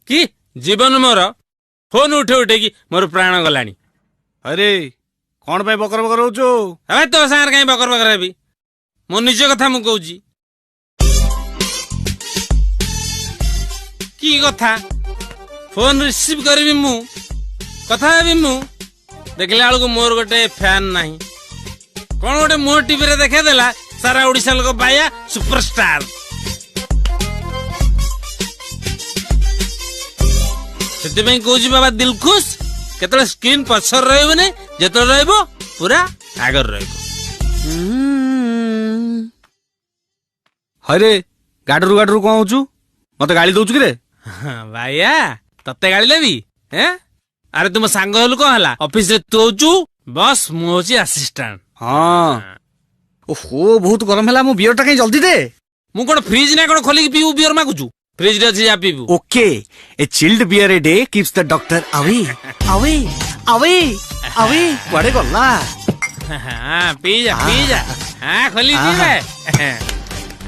कि जीवन मोर फोन उठे उठे कि मोर प्राण गलानी। अरे कौन पे बकर बकर होचो? अबे तो सागर कहीं बकर बकर हेबी मो निज कथा मु कहूची की कथा फोन रिसीव करबी मु कथा हेबी मु देखला बेलू मोर गोटे फैन नहीं कौन गोटे मोर टीवी रे देखा देला सारा ओडिशा लोक बाया सुपरस्टार से कौच बाबा दिल खुश केतले स्क्रीन पछर रही जिते रही पूरा आगर रही। हरे गाडरू गाडरू कौन होचु मत गाली दउछु कि रे? भाइया तते गाली देवी हैं? अरे तुम सांग हलु कौन हला ऑफिस रे तू होचु बस मु होची असिस्टेंट। हां ओहो बहुत गरम हला मु बियर टा कहीं जल्दी दे। मु कोन फ्रिज ना कोन खोली के पीऊ बियर मागुचु फ्रिज रे अछि जा पीबू। Okay a chilled beer a day keeps the doctor away away away away वाडे गल्ला। हां पी जा हां खोली पीबे।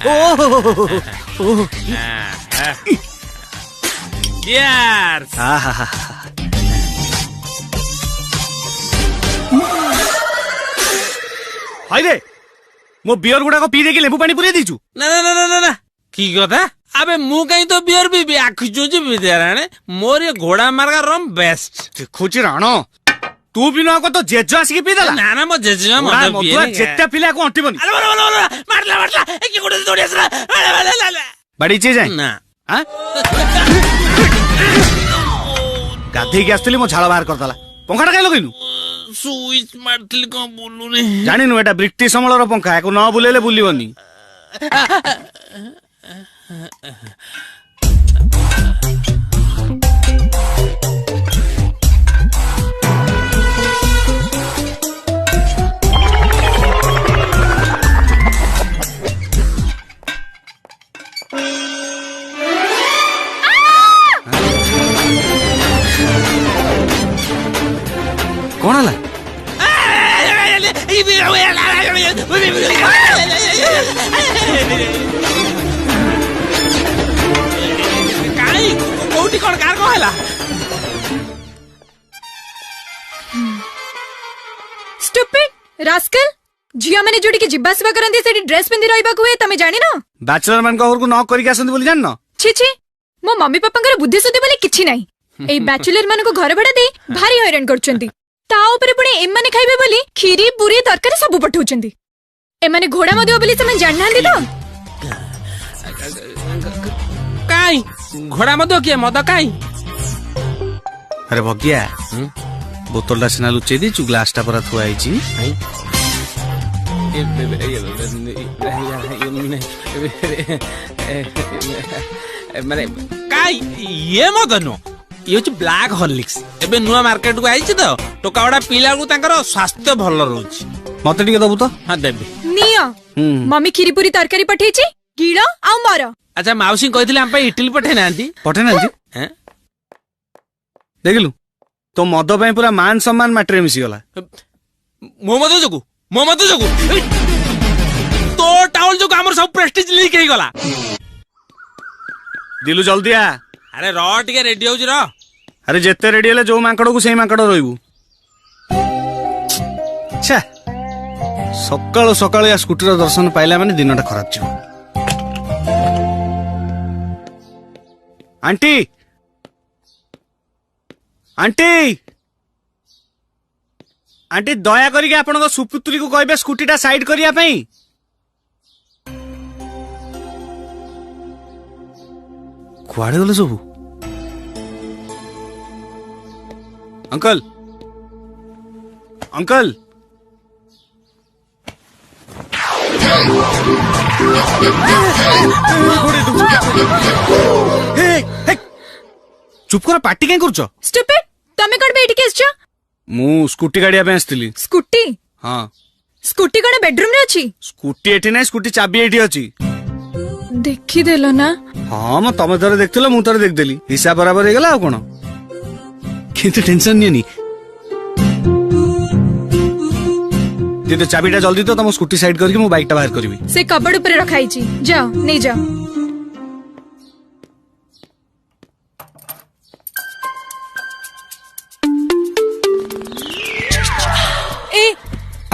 ओह Cheers! हाय रे मो बियर गुडा को पी दे के लेबू पानी पुरे दीचू। ना ना ना ना ना की कथा अबे मु कहीं तो बियर भी आखि जोजी विद्याराणे मोर ये घोड़ा मार्गा रम बेस्ट देखुची राणो तू भी ना को तो जेजो आसी के पी देला। ना ना मो जेजो मत पिए जेते पिला को अंटी बनी। अरे मारला ए की गोडे दौड़ी आसला बड़ी चीज है ना हां गाधी के आस्तली मो झाळ बाहर करतला पंखाटा काय लगैनु स्विच मारतली को बोलू रे जानिनु एटा ब्रिटिश अमलर पंखा एको न बुलेले बुलिवनी। कौन हला कोठी कोन कार को हला स्टूपिड रास्कल झिया माने जोडी के जिब्बा सेवा करंदी सेडी ड्रेस पिंदी रहइबा को तमे जानि न बैचलर मान को घर को न करी के आसंदी बोली जान न छी छी मो मम्मी पापा बुद्धि सुद्धि बोली किछि नाही ए बैचलर मान को घर भड़ा दे भारी हैरान करचंती ता ऊपर पुणी एमाने खाइबे बोली खीरी पूरी तरकारी सब पठौचंती एमाने घोड़ा मदियो बोली तमे जान नांदी तो काई घोड़ा मदो के मद काई। अरे भगिया बोतल टा सिना लुचै दी चु ग्लास टा पर थुआ आइची माने काई ये मद नो ये ब्लैक हॉर्लिक्स एबे नुआ मार्केट को आइछि तो टोकावडा पीला को तांकर स्वास्थ्य भल रहउछि मते टिके दबु तो। हां देबे नियो मम्मी खीरी पूरी तरकारी पठेछि गिळो आ मर। अच्छा माउसी कहिथिले हम पे इटली पठे नांती हैं देखलु तो मद पे पूरा मान सम्मान माटरे मिसी गला मो मद जगु तो टाउल जो हमर सब प्रेस्टीज लीक हे गला। दिलु जल्दी आ अरे र टिके रेडी होउछ र अरे जेते रेडी हेले जो मांकड़ को सेही मांकड़ रहइबू। अच्छा सकाळो सकाळो या स्कूटर दर्शन पाइला माने दिनटा खराब छियो। आंटी आंटी आंटी दया करिके आपण को सुपुत्री को कहबे स्कूटीटा साइड करिया पई। कुआडे गले सबू अंकल अंकल चुप कर पार्टी कहीं करछ स्टूपिड तमे कोन बैठी के आछो मु स्कूटी गाड़िया पे आस्तिली। स्कूटी हां स्कूटी कोन बेडरूम रे अछि स्कूटी एठी नै स्कूटी चाबी एठी अछि देखि देलो ना। हां म तमे तरे देखथिलो मु तरे देख देली हिसाब बराबर हे गेला आ कोन किंतु टेंशन नहीं दे चाबीटा जल्दी तो तुम स्कूटी साइड करके मो बाइक टा बाहर करबी। से कबड़ ऊपर रखाई छी जाओ नहीं जाओ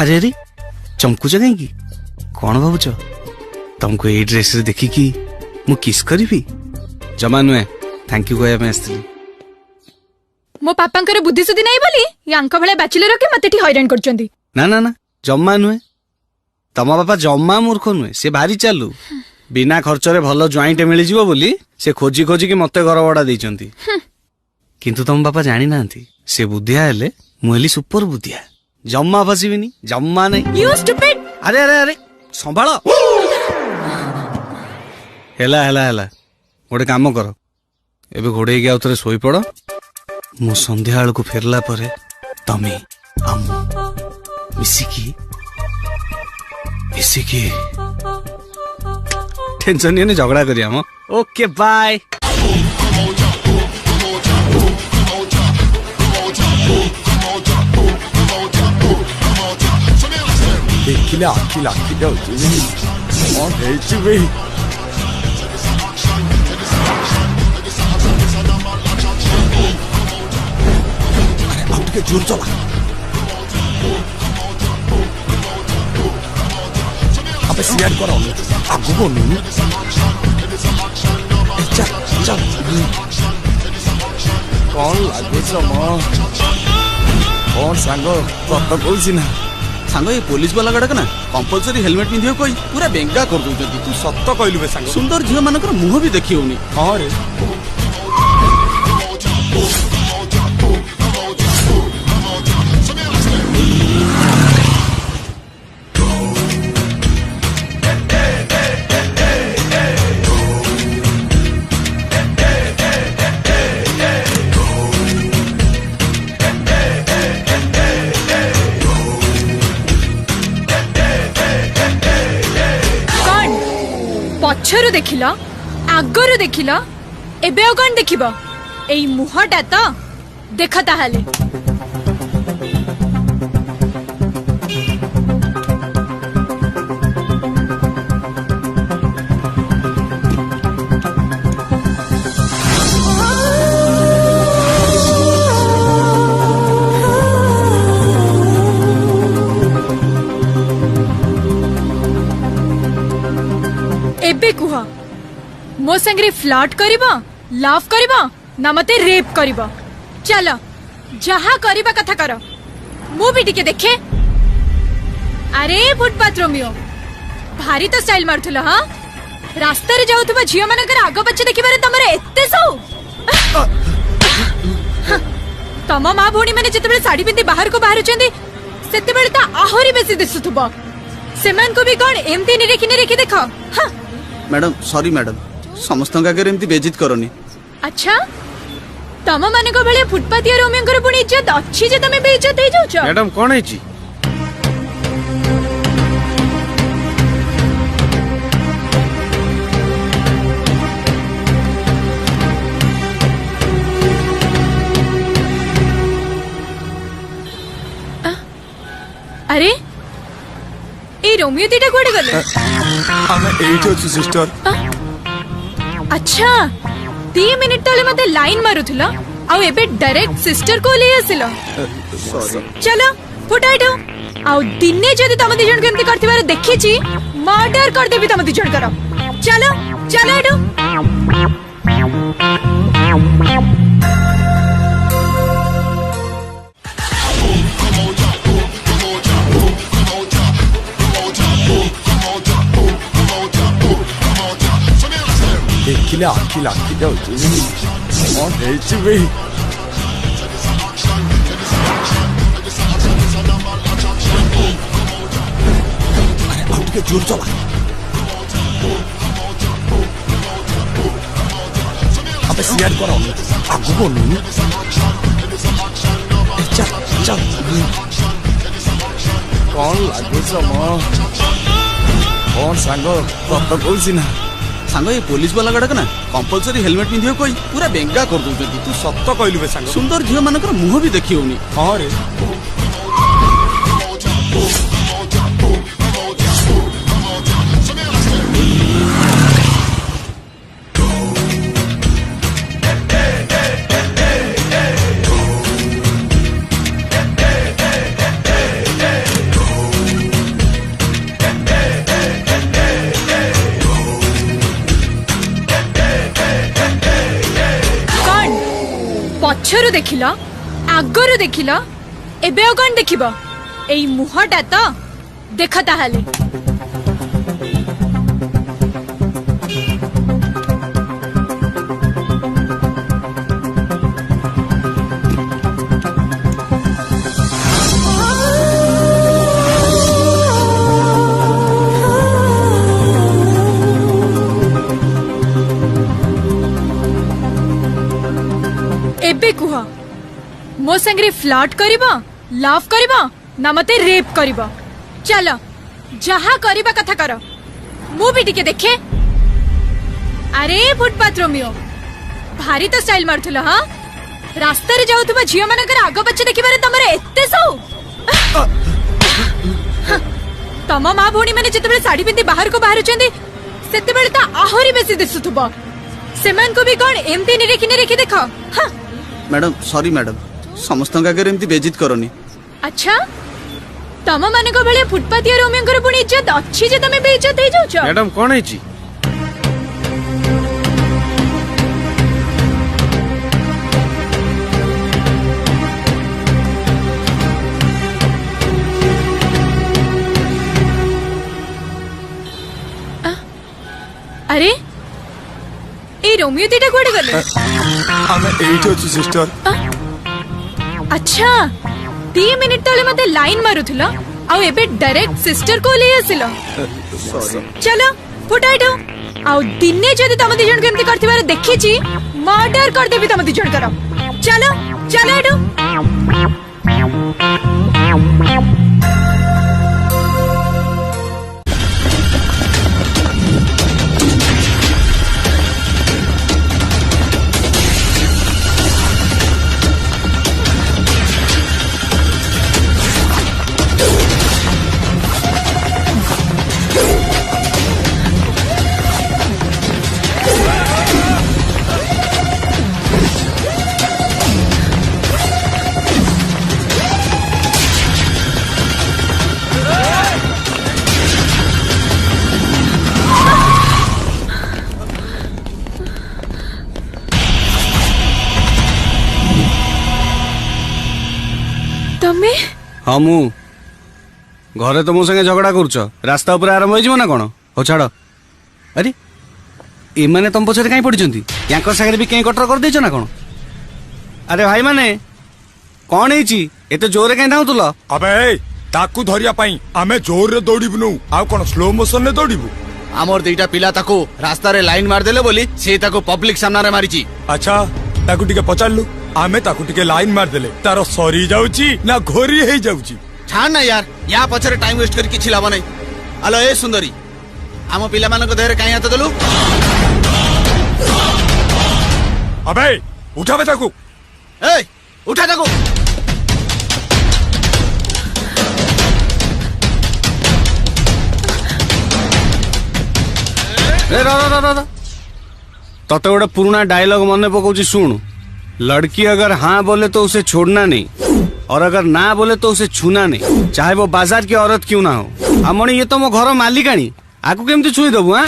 अरे अरे चमकुच कहीं कौन भावुच तुमको ये ड्रेस रे देखिकी मु किस करी जमा नुहे थैंक यू कहया आसती मो पापांकर बुद्धि सुद्धि नहीं बोली यांक भले बैचलर के मते हैरान करचंदी ना ना ना जम्मा नुहे तम बापा जम्मा मूर्ख नुहे से भारी चालू बिना खर्चरे भल ज्वाइंट मिल जीवो बोली से खोजी खोजी कि मते घर भड़ा देइचंती किंतु तम बापा जानी नांती से बुद्धिया हेले मुहेली सुपर बुद्धिया जम्मा फसीबिनी जम्मा नहीं यू स्टुपिड अरे अरे अरे संभाल हेला हेला हेला गोटे काम कर एबे घोड़े के आउथरे सोई पड़ मु संध्या बेल को फेरला परे तमे आम मिसिकी मिसिकी टेंशन नहीं झगड़ा करिया हम ओके बाय ଦେଖିଲେ ଆଖି ଲାଖି ଯାଉଛି କଣ ହେଇଛି ବେ ଆଉ ଟିକେ ଜୋର ଚଲା ଆବେ ସିଆଡ କର ଆଗକୁ ଅନେଇନି ଚାଲ ଚାଲ କଣ ଲାଗୁଛ ମ କଣ ସାଙ୍ଗ ସତ କହୁଛି ନା सांग ये पुलिस वाला गड़क ना कंपलसरी हेलमेट पिंधियो कोई पूरा बेंगा कर दउछथि तू सत कहलु बे साଙ୍ଗ सुंदर झियो मानकर मुह भी देखि होनी हां रे पछरु देखिला आगरु देखिला एबे और कौन देखिबा एई मुहटा तो देखा ताहाले एबे कुहा मो संगरे फ्लर्ट करिबा लाफ करिबा ना मते रेप करिबा चलो जहा करिबा कथा करो मु भी टिके देखे अरे फुटपाथ रोमियो भारी तो स्टाइल मारथुला हां रास्ता रे जाउथबा झियो मानकर आगो पछे देखिबारे तमरे एत्ते सौ तम मा भोणी माने जतबे साड़ी पिंदी बाहर को बाहर चंदी सेते बेले ता आहोरी बेसी दिसुथबा सेमान को भी कोन एमती निरेखी देखो हां मैडम सॉरी मैडम समस्त आगे एमती बेजित करनी अच्छा तम माने को भले फुटपाथिया रोमियोंकर पुणी इज्जत अच्छी जे तमे बेइज्जत हे जाउछ मैडम कौन है अरे ए रोमियो दीटा कोडे गले ଆମେ ଏଇଠି ଅଛୁ ସିଷ୍ଟର अच्छा 3 मिनिट तले मते लाइन मारुथला आ एबे डायरेक्ट सिस्टर को ले आसिलो चलो फुटाइटो आ दिने जदी तम दी जण केमती करथिबार देखि छी मर्डर कर देबी तम दी जण करो चलो चलो एडो ଦେଖିଲେ ଆଖି ଲାଖି ଯାଉଛି କଣ ହେଇଛି ବେ ଆଉ ଟିକେ ଜୋର ଚଲା ଆବେ ସିଆଡ କର ଆଗକୁ ଅନେଇନି ଚାଲ ଚାଲ କଣ ଲାଗୁଛ ମ କଣ ସାଙ୍ଗ ସତ କହୁଛି ନା सांग ये पुलिस वाला गड़क ना कंपलसरी हेलमेट पिंधियो कोई पूरा बेंगा कर दउछथि तू सत कहलु बे साଙ୍ଗ सुंदर झियो मानकर मुह भी देखि होनी हां रे पछरु देखिला आगरु देखिला एबे और कौन देखिबो एई मुहटा तो देख ताहाले एबे कुह मो संगे फ्लर्ट करिबा लाफ करिबा ना मते रेप करिबा चलो जहा करिबा कथा कर मु भी टिके देखे अरे फुटपाथ रोमियो भारी तो स्टाइल मारथुला हां रास्ता रे जाउथबा झियो मानकर आगो पछे देखिबारे तमरे एत्ते सौ तम मां भोणी माने जतबे साड़ी पिंदी बाहर को बाहर चंदी सेते बेले ता आहुरी बेसी दिसुथबा सेमान को भी कोन एमती निरेखी देखो हां मैडम सॉरी मैडम समस्त आगे एमती बेजित करनी अच्छा तम माने को भले फुटपाथिया रोमियों पुणी इज्जत अच्छी जे तमे बेइज्जत हे जाउछ मैडम कौन है अरे ए रोमियो दीटा कोडे गले आमे एइट अछि सिस्टर अच्छा 3 मिनिट तले मते लाइन मारुथुला आउ एबे डायरेक्ट सिस्टर को ले आसिलो चलो फुटाइडो आउ दिने जदी तम दी जण केमती करथिबार देखि छी मर्डर कर देबी तम दी जण कर चलो चलो एडो तमे हाँ मु घरे तो मो संगे झगड़ा करुच रास्ता ऊपर आरंभ हो ना कौन हो छाड़ अरे एमाने तुम पछरे कहीं पड़ी यांकर सागर भी कहीं कटर कर देछ ना कौन अरे भाई माने कौन है एते जोरे कहीं धाउतुल अबे ताकू धरिया पाई आमे जोर रे दौड़िबनु आ कोन स्लो मोशन रे दौड़िबु आमर दुईटा पिला ताको रास्ता रे लाइन मार देले बोली से ताको पब्लिक सामना रे मारिची अच्छा ताकू टिके पचारलु आमे ताकू टिके लाइन मार देले तारो सरी जाउची ना घोरी हे जाउची छाड़ ना यार या पछरे टाइम वेस्ट कर किछि लाभ नै आलो ए सुंदरी आम पिला मानक देहरे काई हाथ देलु अबे उठाबे ताकू ए उठा ताकू तते गोटे पुराना डायलॉग मन पकाउची सुन लड़की अगर हाँ बोले तो उसे छोड़ना नहीं और अगर ना बोले तो उसे छूना नहीं चाहे वो बाजार की औरत क्यों ना हो अमणी ये तो मो घर मालिकाणी आकु केमती छुई दबु हाँ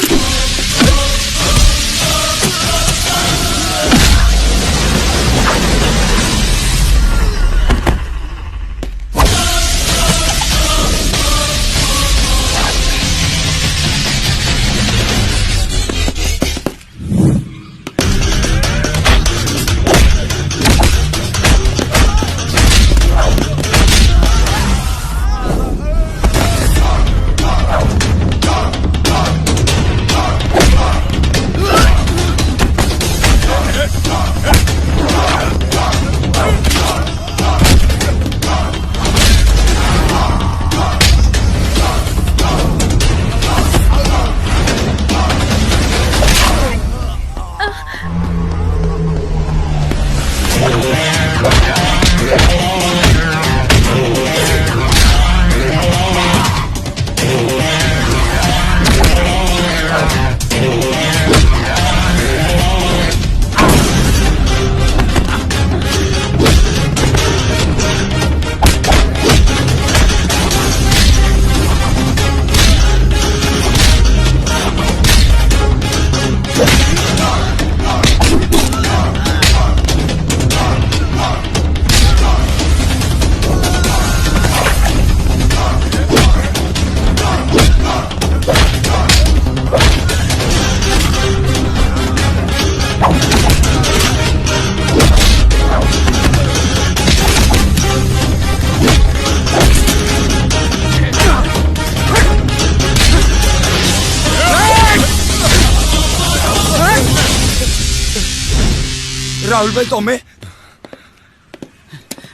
राहुल भाई तुम्हें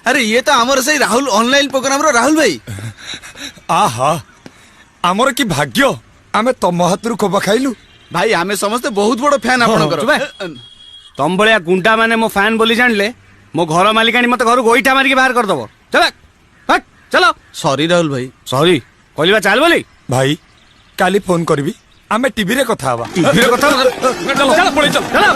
अरे ये तो आमर से राहुल ऑनलाइन प्रोग्राम रो राहुल भाई आहा आमर की भाग्य आमे तम हाथरू खोबा खाइलु भाई आमे समस्ते बहुत बड़ फैन आपनकर तम भलिया गुंडा माने मो फैन बोली जानले मो घर मालिकाणी मते घर गोईठा मारिके बाहर कर दबो चल हट चलो सॉरी राहुल भाई सॉरी कहलिबा चाल बोली भाई काली फोन करबी आमे टीवी रे कथा हवा टीवी रे कथा चलो चलो पळे चल चलो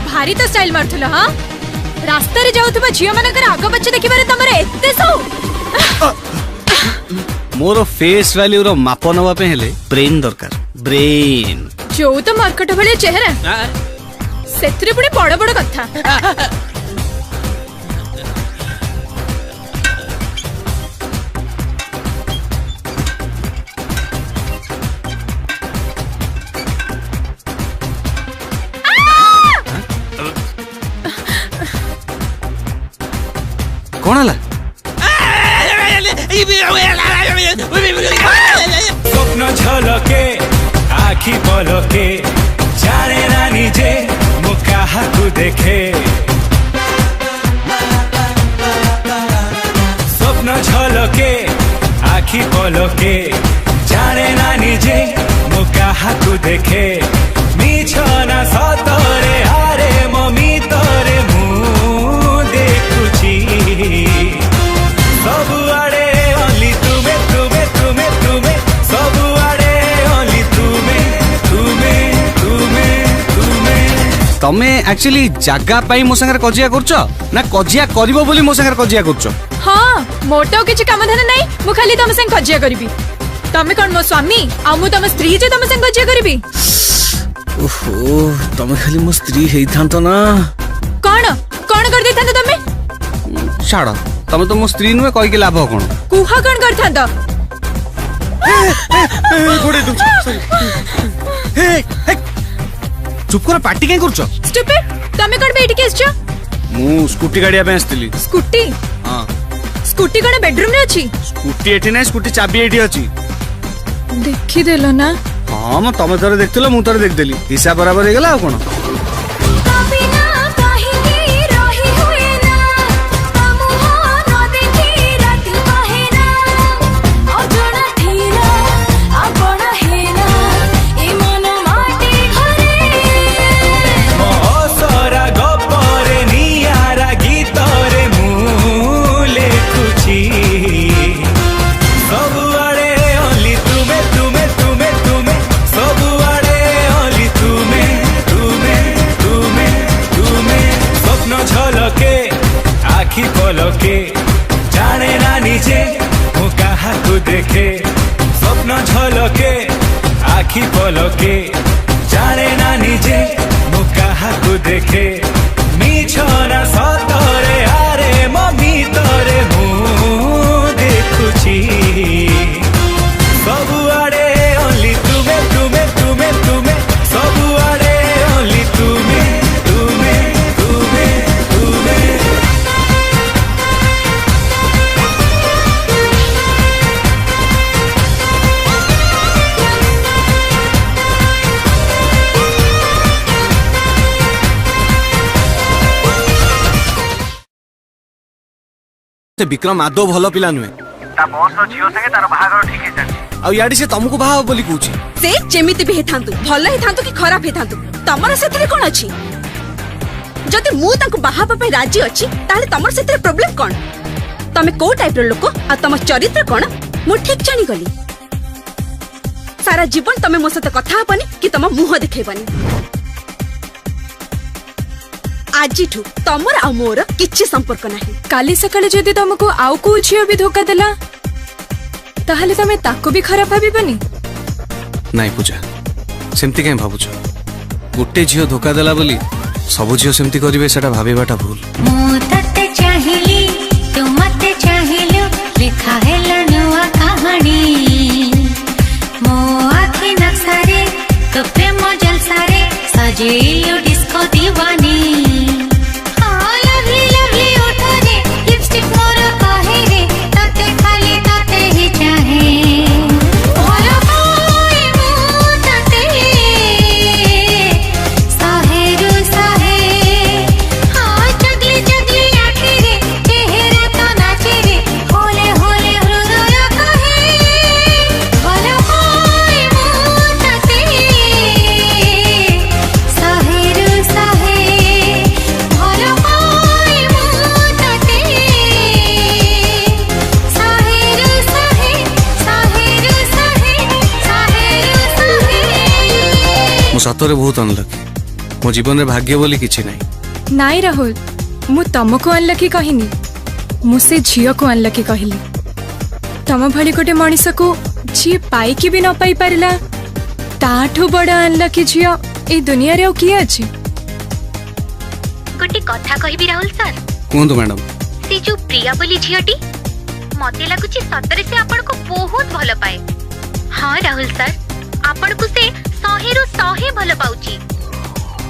भारी तो स्टाइल मारथुल हाँ रास्ता रे जाउथबा झियो मानकर आग पछ देखिबारे तमरे एत्ते सो मोर फेस वैल्यू रो माप नवा पे हेले ब्रेन दरकार ब्रेन जो तो मार्केट भले चेहरा सेत्रे पुणी बड़ बड़ कथा कौन हला स्वप्न झलके आखि पलके जाने ना निजे मु काहाकु देखे स्वप्न झलके आखि पलके जाने ना निजे मु काहाकु देखे मिछ ना सतरे आरे ममी तरे मु देखुची सबुआड़े ओनली तुमे तुमे तुमे तुमे सबुआड़े ओनली तुमे तुमे तुमे तुमे तमे एक्चुअली जागा पाई मो संगे कजिया करछो ना कजिया करिवो बोली मो संगे कजिया करछो हाँ मोर तो किछि काम धन नाही मु खाली तम संग कजिया करबी तमे कोन मो स्वामी आ मु तम स्त्री जे तम संग कजिया करबी ओहो तमे खाली मो स्त्री हेइथांतो ना कोन कोन कर देथांत तमे छाड़ तमे तो मो स्त्री नुए कहि के लाभ कोन कुहा कोन करथांत गोडे दु हे हे चुप कर पार्टी के करछो स्टूपिड तमे कोन बेटी केस छ मु स्कूटी गाड़िया पे आस्तिली स्कूटी हां स्कूटी कोन बेडरूम रे अछि स्कूटी एठी नै स्कूटी चाबी एठी अछि देखि देलो ना हां म तमे तरे देखतिलो मु तरे देख देली हिसाब बराबर हे गेला आ कोन पलके जाने ना निजे मु काहाकु देखे स्वप्न झलके आखि पलके जाने ना निजे मु काहाकु देखे मिछ ना सतरे आरे ममी तरे मु देखुची सबुआड़े ओनली तुमे तुमे तुमे तुमे सबुआड़े ओनली तुमे तुमे तुमे तुमे से विक्रम आदो भलो पिला नुए ता बॉस रो झियो संगे तार बाहागर ठीक हे जानी ଆଉ याडी से तुमको बाहा बोली कहूची से जेमिति भी हेथांतु भल हेथांतु कि खराब हेथांतु तमर सेतरे कोन अछि जदि मु तांको बाहाबा पे राजी अछि ताले तमर सेतरे प्रॉब्लम कोन तमे को टाइप रो लोक आ तम चरित्र कोन मु ठीक जानि गली सारा जीवन तमे मो सते कथा हबनी कि तम मुह देखेबनी आजिठु तमर आ मोर किछि संपर्क नाही काली सकाळे जदि तुमको आउ को झियो भी धोखा देला ताहले तमे ताको भी खराब भाबिबनी नाई पूजा सेमती कहीं भावुछ गोटे झील धोखा देला बोली सब झील सेमती करिवे सेटा भाबिबाटा भूल मु तते चाहिली तू मते चाहिलु लिखा है नुआ कहानी मो आखि नक्सारे तो प्रेम जलसारे सजेलु डिस्को दीवानी हाँ लवली लवली उठो रे लिपस्टिक मोर कहे रे तते खाली तते ही चाहे भलो पाए मु तते साहेरु साहे हाँ जगली जगली आखि रे चेहरा तो नाचे रे होले होले हृदय कहे भलो पाए मु तते साहेरु साहे भलो पाए मु तते साहेरु साहे साहेरु साहे साहेरु साहे मु सतरे बहुत अनलकी मो जीवन रे भाग्य बोली किछि नाही नाई राहुल मु तुमको अनलकी कहिनी मु से झियो को अनलकी कहली तम भली गोटे मनीष को जी पाई कि भी न पाई पारिला ताठू बड़ा अनलकी झियो ए दुनिया रे किए अछि गोटे कथा कहबी राहुल सर कहंतु मैडम से जो प्रिया बोली झियोटी मते लागुची सतरे से आपण को बहुत भल पाए हाँ राहुल सर आपण को से 100 रु 100 भल पाउची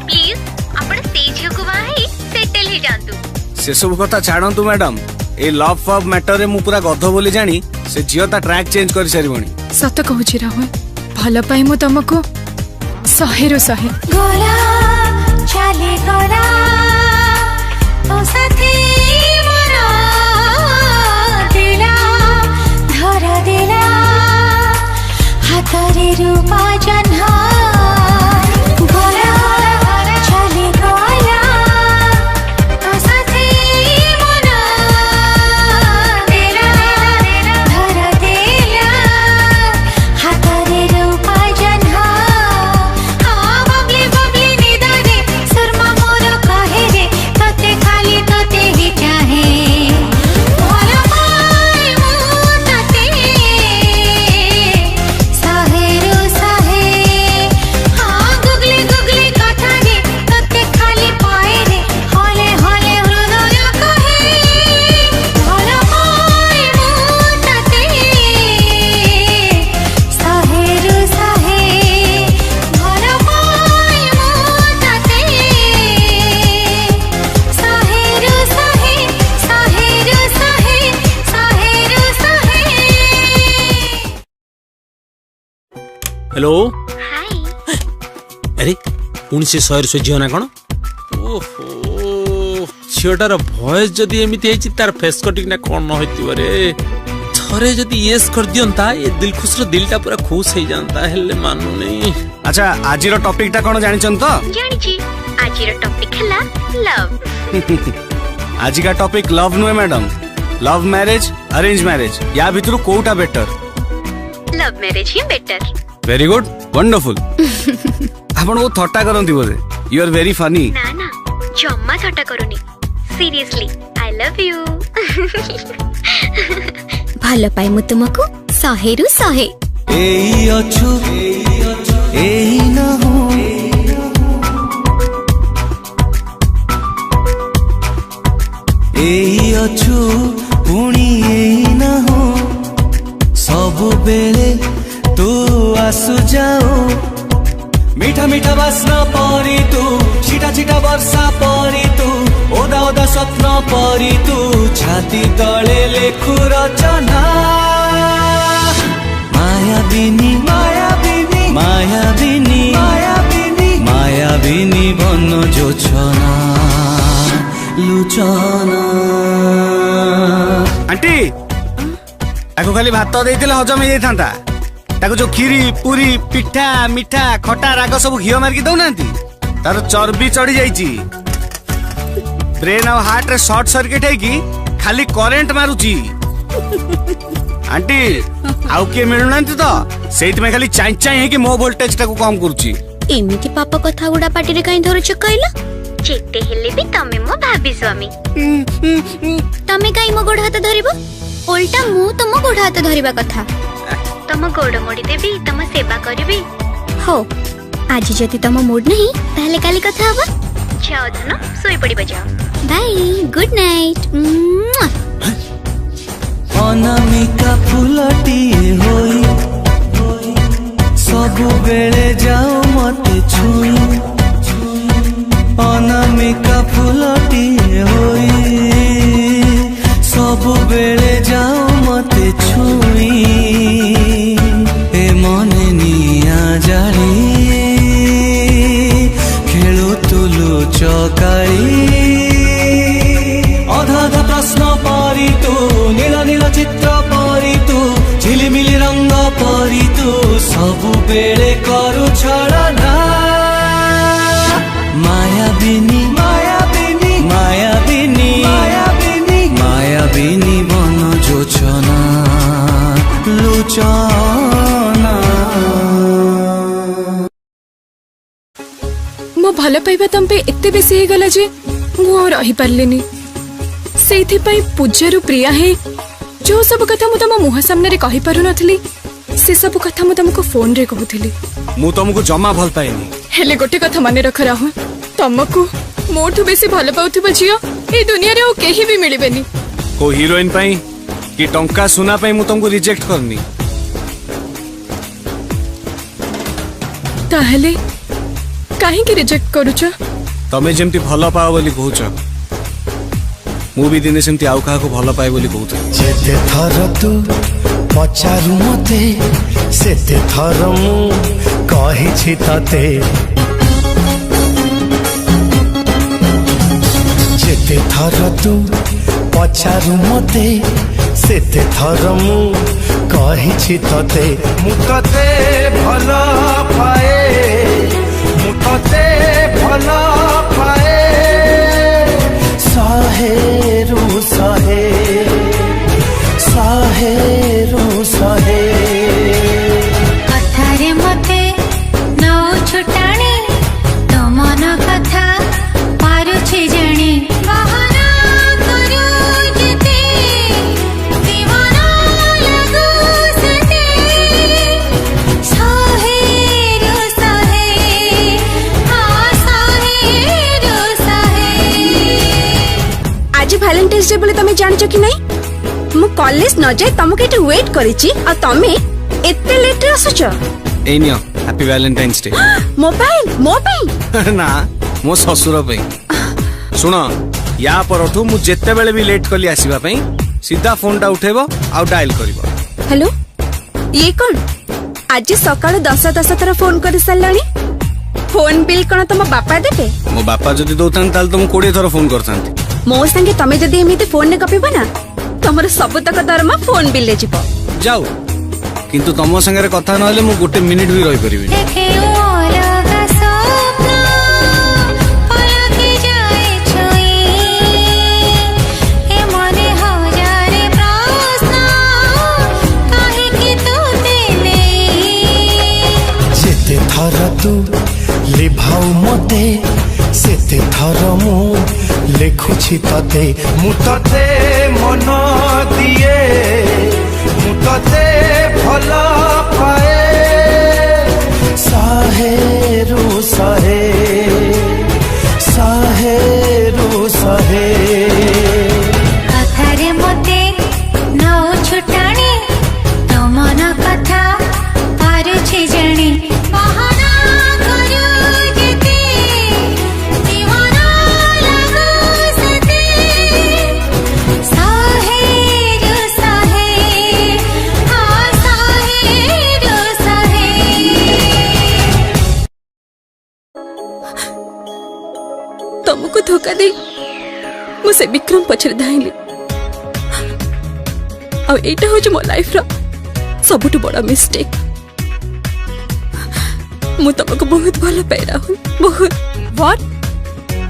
प्लीज आपण से झियो को बाही सेटल ही जानतु से सब कथा छाड़ंतु मैडम ए लव फव मैटर रे मु पूरा गध बोली जानी से झील ता ट्रैक चेंज कर सारिबणी सत कहूची राहुल भल पाई मु तुमको 100 रु 100 गोला चाले गोला तो साथी मोरा दिला धर दिला हातरे रूपा जन्हा गोला चाले गोला तो साथी मोरा दिला धर दिला हातरे रूपा जन्हा हाँ बबली बबली निदारे सुरमा मोर कहे रे तते खाली तते ही चाहे भलो पाए मु तते साहेरु साहे हाँ गुगली गुगली कथा रे तते खाली पाए रे होले होले हृदय कहे भलो पाए मु तते साहेरु साहे भलो पाए मु तते साहेरु साहे साहेरु साहे साहेरु साहे हेलो हाय अरे पुणी से 100 झील ना कौन ओहो झीलटार भॉइस जदि एमिति हेछि तार फेस कटिंग ना कौन न होइतिबो रे थरे जदि यस कर दियंता ये दिल खुश रो दिलटा पूरा खुश हो जानता हेले मानु नहीं अच्छा आज रो टॉपिक ता कोन जानि छन तो जानी जी आज रो टॉपिक है लव आज का टॉपिक लव नुए madam love marriage arrange marriage या भितरु कोउटा बेटर लव मैरिज ही बेटर वेरी गुड वंडरफुल आपण वो थट्टा करंती बोले यू आर वेरी फनी ना ना जम्मा थट्टा करूनी सीरियसली आई लव यू भल पाए मु तुमको 100 रु 100 एई अछु एई न हो एई अछु पुणी एई न हो सब बेले तू आसु जाओ मीठा मीठा बास्ना परी तू छिटा छिटा वर्षा परी तू ओदा ओदा स्वप्न परी तू छाती तले लेखु रचना मायाबिनी मायाबिनी मायाबिनी मायाबिनी मायाबिनी बन जोछना लुचना आंटी ताको खाली भात देइतिले हजम हे जाइथांता ताको जो खीरी पूरी पिठा मिठा खटा राग सब घी मारिकी दौना तार चर्बी चढ़ी जाइची ब्रेन और हार्ट रे शॉर्ट सर्किट है कि खाली करेंट मारुची आंटी आउ किए मिलुना तो सेइत में खाली चाई चाई है कि मो वोल्टेज टाको कम करूची एमिति पाप कथा गुडा पाटी रे काई धरछ कहला जेते हेले भी तमे मो भाभी स्वामी तमे काई मो गोड़ हाथ धरिबो उल्टा मु तम गोड़ हाथ धरिबा कथा तम गोड़ मोड़ी देबी तम सेवा करबी हो आज जति तम मूड नहीं ताले काली कथा हबा जाओ धन सोई पड़ी बजाओ बाय गुड नाइट अनामिका फुलटिए होई सबु बेले जाओ मते छुई अनामिका फुलटिए होई सबु बेले जाओ मते छुई ए मने निया जाली खेलो तुलु चकाई अधा अधा प्रश्न पारी तू नील नील चित्र पारी तू झिलिमिली रंग पारी तू सबु बेले करू छलना मायाबिनी मायाबिनी मायाबिनी मायाबिनी मायाबिनी बन जोछना लुचना मो भल पाइबा तम पे एते बेसी हे गला जे मु रही पारलेनी सेथि पई पूज्यरु प्रिया है जो सब कथा मु तम मुह सामने रे कहि पारु नथली से सब कथा मु तुमको फोन रे कहूथली मु तुमको जमा भल पाएनी हेले गोटे कथा माने रख राहु तुमको मोठु बेसी भल पाउथिबा जियो ए दुनिया रे ओ केही भी मिलिबेनी को हीरोइन पाई कि टंका सुना पाई मु तुमको रिजेक्ट करनी ताहले काहे कि रिजेक्ट करूछ तमे जेमती भल पाओ बोली कहूछ मु भी दिने सेमती आउ काहा को भल पाए बोली कहूथ जेते थर तू पचारु मते सेते थर मु कहिछि तते जेते थर तू पचारु मते सेते थर मु कहिछि तते मु तते भल पाए मु तते भल पाए साहेरु साहे साहेरु साहे कथारे मते नौ छुटाणी तो मन कथा पारुछि जानी बहाना करू जेते दीवाना लगू सते साहेरु साहे हाँ साहेरु साहे आज वैलेंटाइन्स डे बोले तमे जानिछ कि नहीं मु कॉलेज न जाय तमके एटे वेट करिछि आ तमे एते लेट रे आसुछ ए नियो हैप्पी वैलेंटाइन्स डे मोबाइल ना मो ससुर पे सुन या परठू मु जेते बेले भी लेट कली आसीबा पई सीधा फोन टा उठेबो आ डायल करबो हेलो ये कौन आज सकाळ 10 थर फोन कर सारलाणी फोन बिल कोन तम बापा देबे मो बापा जदी दोतन ताल तुम 20 थर फोन करथांती मो संगे तमे जदी एमिते फोन ने कपिबो ना तमर सब तक दरमा फोन बिल ले जिवो जाऊ किंतु तम संगे कथा नहले मु गोटे मिनिट भी रही परिबी देखे अलगा स्वप्न पलके जाए छुई ए मने हजारे प्रश्न काहे कि तू देले जेते थर तू लिभाउ मते सेते थर मु लेखुछि तते मु तते मन दिए मु तते भल पाए साहेरु साहे साहेरु साहे कथारे मते नौ छुटाणी तो मन कथा पारुछि जानी बहाना करू जेते दीवाना लगू सते साहेरु साहे हाँ साहेरु साहे तुमको धोखा दे मुझे विक्रम पछरे धाइली आ एटा हो जो मो लाइफ रा सबुटु बड़ा मिस्टेक ମୁଁ ତମକୁ ବହୁତ ଭଲ ପାଏ ରାହୁଲ, ବହୁତ। व्हाट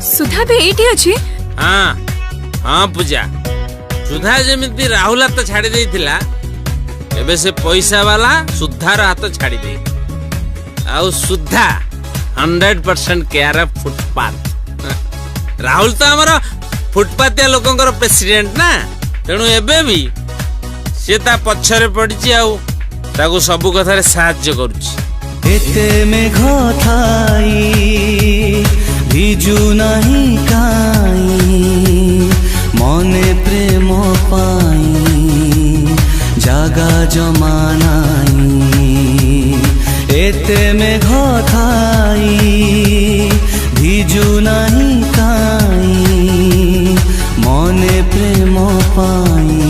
सुधा भी एठी अछि? हाँ हाँ पूजा, सुधा जमिति राहुल हाथ छाड़ी देइथिला, एबे से पैसा वाला सुधार हाथ छाड़ी दे। आउ सुधा 100% केयर ऑफ फुटपाथ। राहुल तो हमारा फुटपाथिया लोकंकर प्रेसिडेंट ना, तेणु एबे भी से ता पछरे पड़िछि, आउ ताको सबु कथारे साहाय्य करूछि। एते मेघ थाई भिजु नहीं काई, मने प्रेम पाई जागा जमा नाई। एते मेघ थाई भिजु नहीं काई, मने प्रेम पाई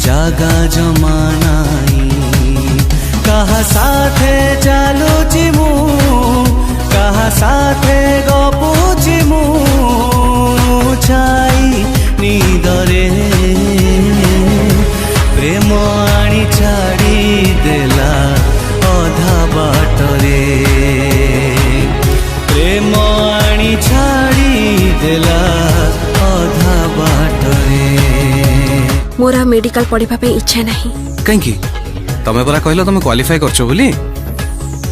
जागा जमा नाई। कहा साथे चालुची मु, कहा साथे गपुची मु, छाई निदरे प्रेम आनी छाड़ी देला अधा बाटरे, प्रेम आनी छाड़ी देला अधा बाटरे। मोर मेडिकल पढ़िबा पे इच्छा नहीं। कहीं तमें परा कहल तुम क्वालिफाई करछ बोली,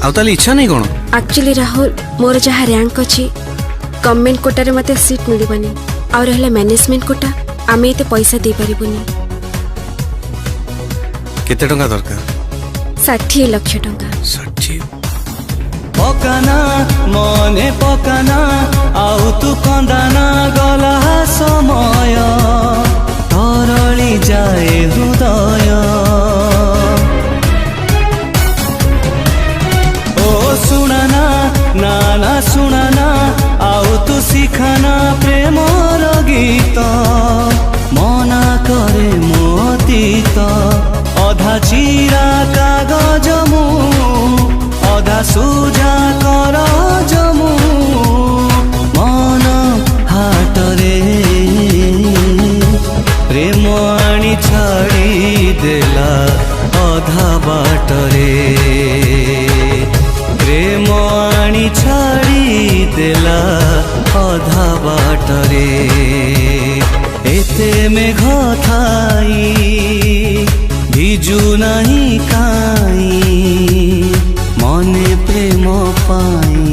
आउ ताली इच्छा नहीं कोन? एक्चुअली राहुल, मोर जहाँ रैंक अच्छी गवर्नमेंट कोटा रे मते सीट मिलबनी, और रहला मैनेजमेंट कोटा आमे एते पैसा दे परिबनी। केते टंका दरकार? 60 लाख टंका। 60? पकाना मने पकाना आउ तू कंदाना, गला समय तरली जाए हृदय। ओ सुनाना नाना सुनाना आउ तू शिखाना प्रेमर गीत, मना करे मोतीत अधा चिरा कागज मु, अधा सुजा कर जमु मन हाटरे। प्रेम आनी छाड़ी देला अधा बाटरे, प्रेम आनी छाड़ी देला अधा बाटरे। एते मेघ थाई भिजु नहीं काई, मने प्रेम पाई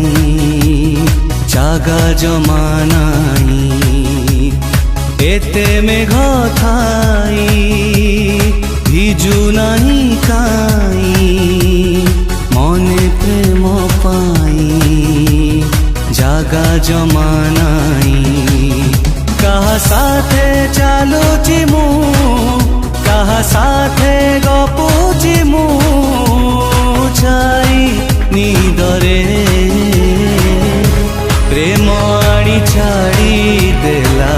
जागा जमा नाई। एते मेघ थाई भिजु नहीं काई, मने प्रेम पाई जागा जमा नाई। कहा साथे चालुची मु, कहा साथे गपुची मु, छाई निदरे प्रेम आनी छाड़ी देला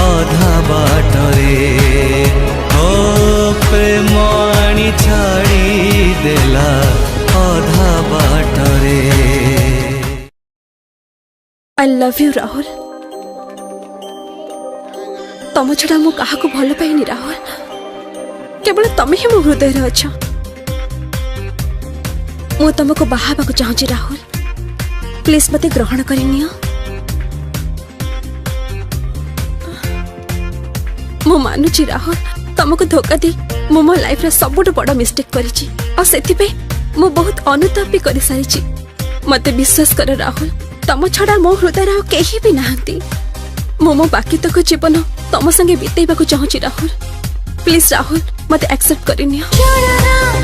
अधा बाटरे। ओ प्रेम आनी छाड़ी देला अधा बाटरे। I love you Rahul. तम छड़ा मु काहा को भल पाइनी राहुल, केवल तमे ही मो हृदय रे अछ। मु तुमको बाहाबा को चाहूची राहुल, प्लीज मते ग्रहण करिनियो। मु मानुची राहुल, तुमको धोखा दी मु मो लाइफ रे सबुठ बड़ मिस्टेक करिची, और सेति पे मु बहुत अनुताप भी करि सारिची। मते विश्वास कर राहुल, तम छड़ा मो हृदय रे केही भी नाहंती। मु मो बाकी तक जीवन तम संगे बितेइबा को चाहूची राहुल। प्लीज राहुल मते एक्सेप्ट करिनियो। जा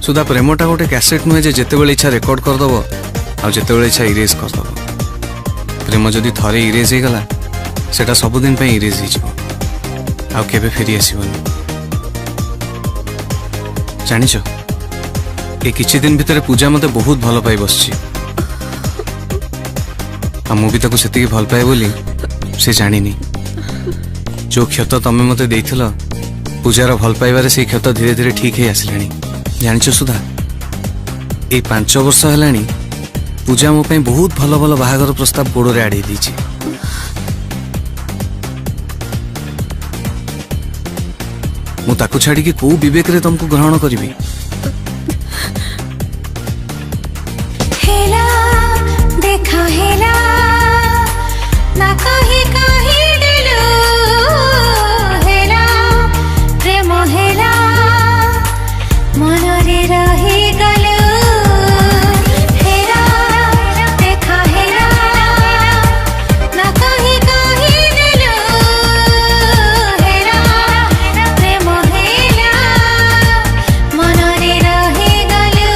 सुधा प्रेमटा गोटे कैसेट नुहे जेते बेले इच्छा रेकर्ड करदब आ जेते बेले इच्छा इरेज करदब प्रेम जदि थरे इरेज हो गला सेटा सबुदिन पे इरेज हो केबे फेरी आसीबनी जानिछ ए किछि दिन भितर पूजा मते बहुत भल पाई बसछि आ मु भी ताको सेतिकी भल पाए बोली से जानिनी जो क्षत तमे मते देइथिलो पूजार भल पाइबारे से क्षत धीरे धीरे ठीक है आसलानी जानिछ सुधा ए 5 वर्ष हेलानी पूजा मो पे बहुत भल भल बाहागर प्रस्ताव गोड़े आड़े दीची मु ताकू छाड़ी कि को विवेक रे तुमको ग्रहण करिवि हेला देखा हेला ना कही कही दिलो हेला प्रेम हेला मनरे रही गलो हेला देखा हेला ना कही कही दिलो हेला प्रेम हेला मनरे रही गलो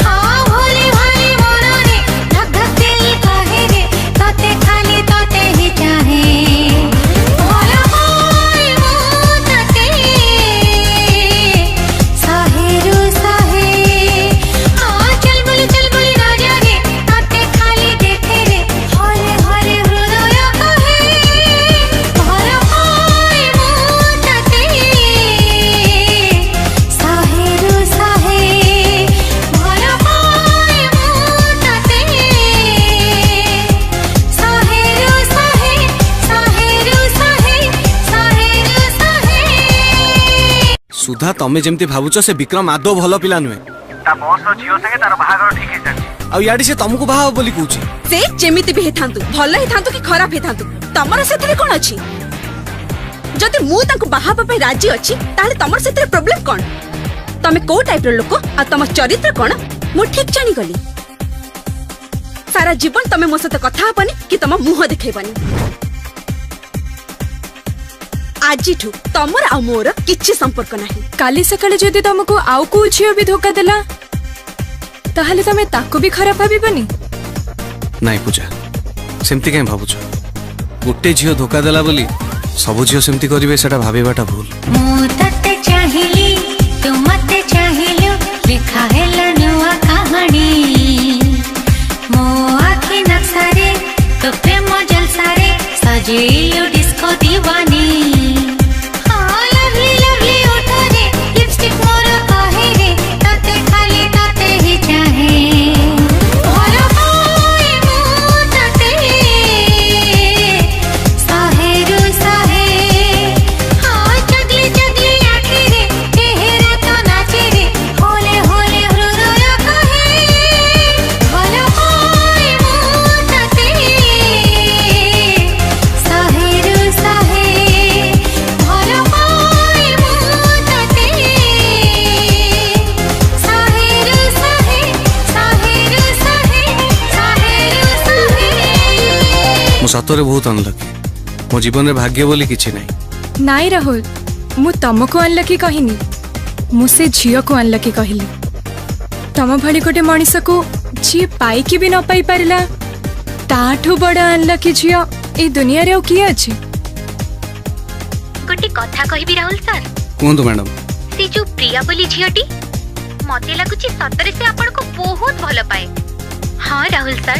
हाँ भोले भाले मनरे धक धक दिल कहे रे तोते खाली तोते ही चाहे भोला भाई मोते साहेरू साहे चल बोली राजा रे तोते खाली देखे रे हरे हरे हृदय कहे भोला भाई मोते साहेरू साहे भोला भाई मोते साहेरू साहे साहेरू साहे साहेरू साहे सुधा तमे जेमती भाबुछ से विक्रम आदो भल पिला नुहे आ याडी से तुमको बाहा बोली कहूची से जेमिति भी हेथांतु भल हेथांतु कि खराब हेथांतु तमर सेथिरे कोन अछि जदि मु तांको बाहा पे राजी अछि ताले तमर सेथिरे प्रॉब्लम कोन तमे को टाइप रो लोक आ तम चरित्र कोन मु ठीक जानि गली सारा जीवन तमे मो सते कथा हबनी कि तम मुह देखेबनी आजिठु तमर आ मोर किछि संपर्क नाही काली सकाळे जदि तुमको आउ को झियो भी धोखा देला ताहले तमे ताको भी खराब भाबिबनी नाई पूजा सेमती कहीं भावुछ गोटे झील धोखा देला बोली सब झील सेमती करिवे सेटा भाबिबाटा भूल मु तते चाहिली तू मते चाहिलु लिखा हेला नुआ कहानी मो आखि नक्सारे तो प्रेम जलसारे सजेलु डिस्को दीवानी हाँ लवली लवली उठरे लिपस्टिक मोर कहे रे तते खाली तते ही चाहे भोला भाई मोते साहेरू साहे हाँ जगली जगली आखी रे चेहरे तो नाचे रे होले होले हृदय कहे भोला भाई मोते साहेरू साहे भोला भाई मोते साहेरू साहे साहेरू साहे साहेरू साहे मो सतरे बहुत अनलकी मो जीवन रे भाग्य बोली किछि नाही नाई राहुल मु तुमको अनलकी कहिनी मु से झियो को अनलकी कहली तम भली गोटे मनीष को जी पाइकी भी न पाई पारिला ताठू बड़ा अनलकी झियो ए दुनिया रे किए अछि गोटे कथा कहबी राहुल सर कहंतु मैडम से जो प्रिया बोली झियोटी मते लागुची सतरे से आपण को बहुत भल पाए हाँ राहुल सर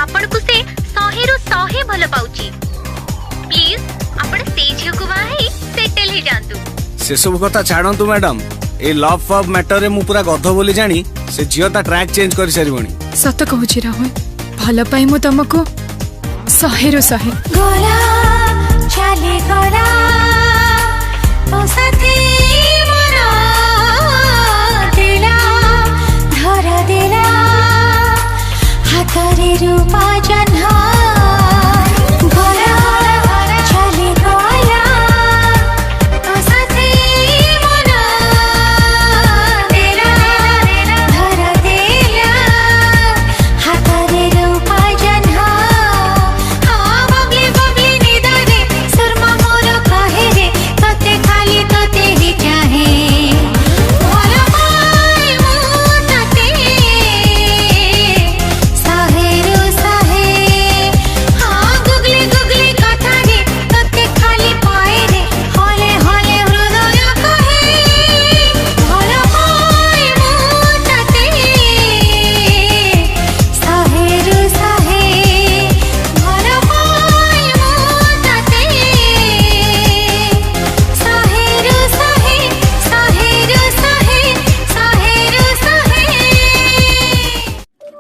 आपण को से 100 रु 100 भल पाउची प्लीज आपण से झियो को बाही सेटल ही जानतु से सब कथा छाड़ंतु मैडम ए लव फव मैटर रे मु पूरा गध बोली जानी से झियो ता ट्रैक चेंज करि सारिबणी सत कहूची राहुल भल पाई मु तुमको 100 रु 100 गोला चाले गोला ओ साथी मोरा दिला धरा दिला हातरे रूपा जन्हा गोला चाले गोला ओ साथी मोरा दिला धरा दिला हातरे रूपा जन्हा हाँ बबली बबली निदारे सुरमा मोर कहे रे तोते खाली तोते ही चाहे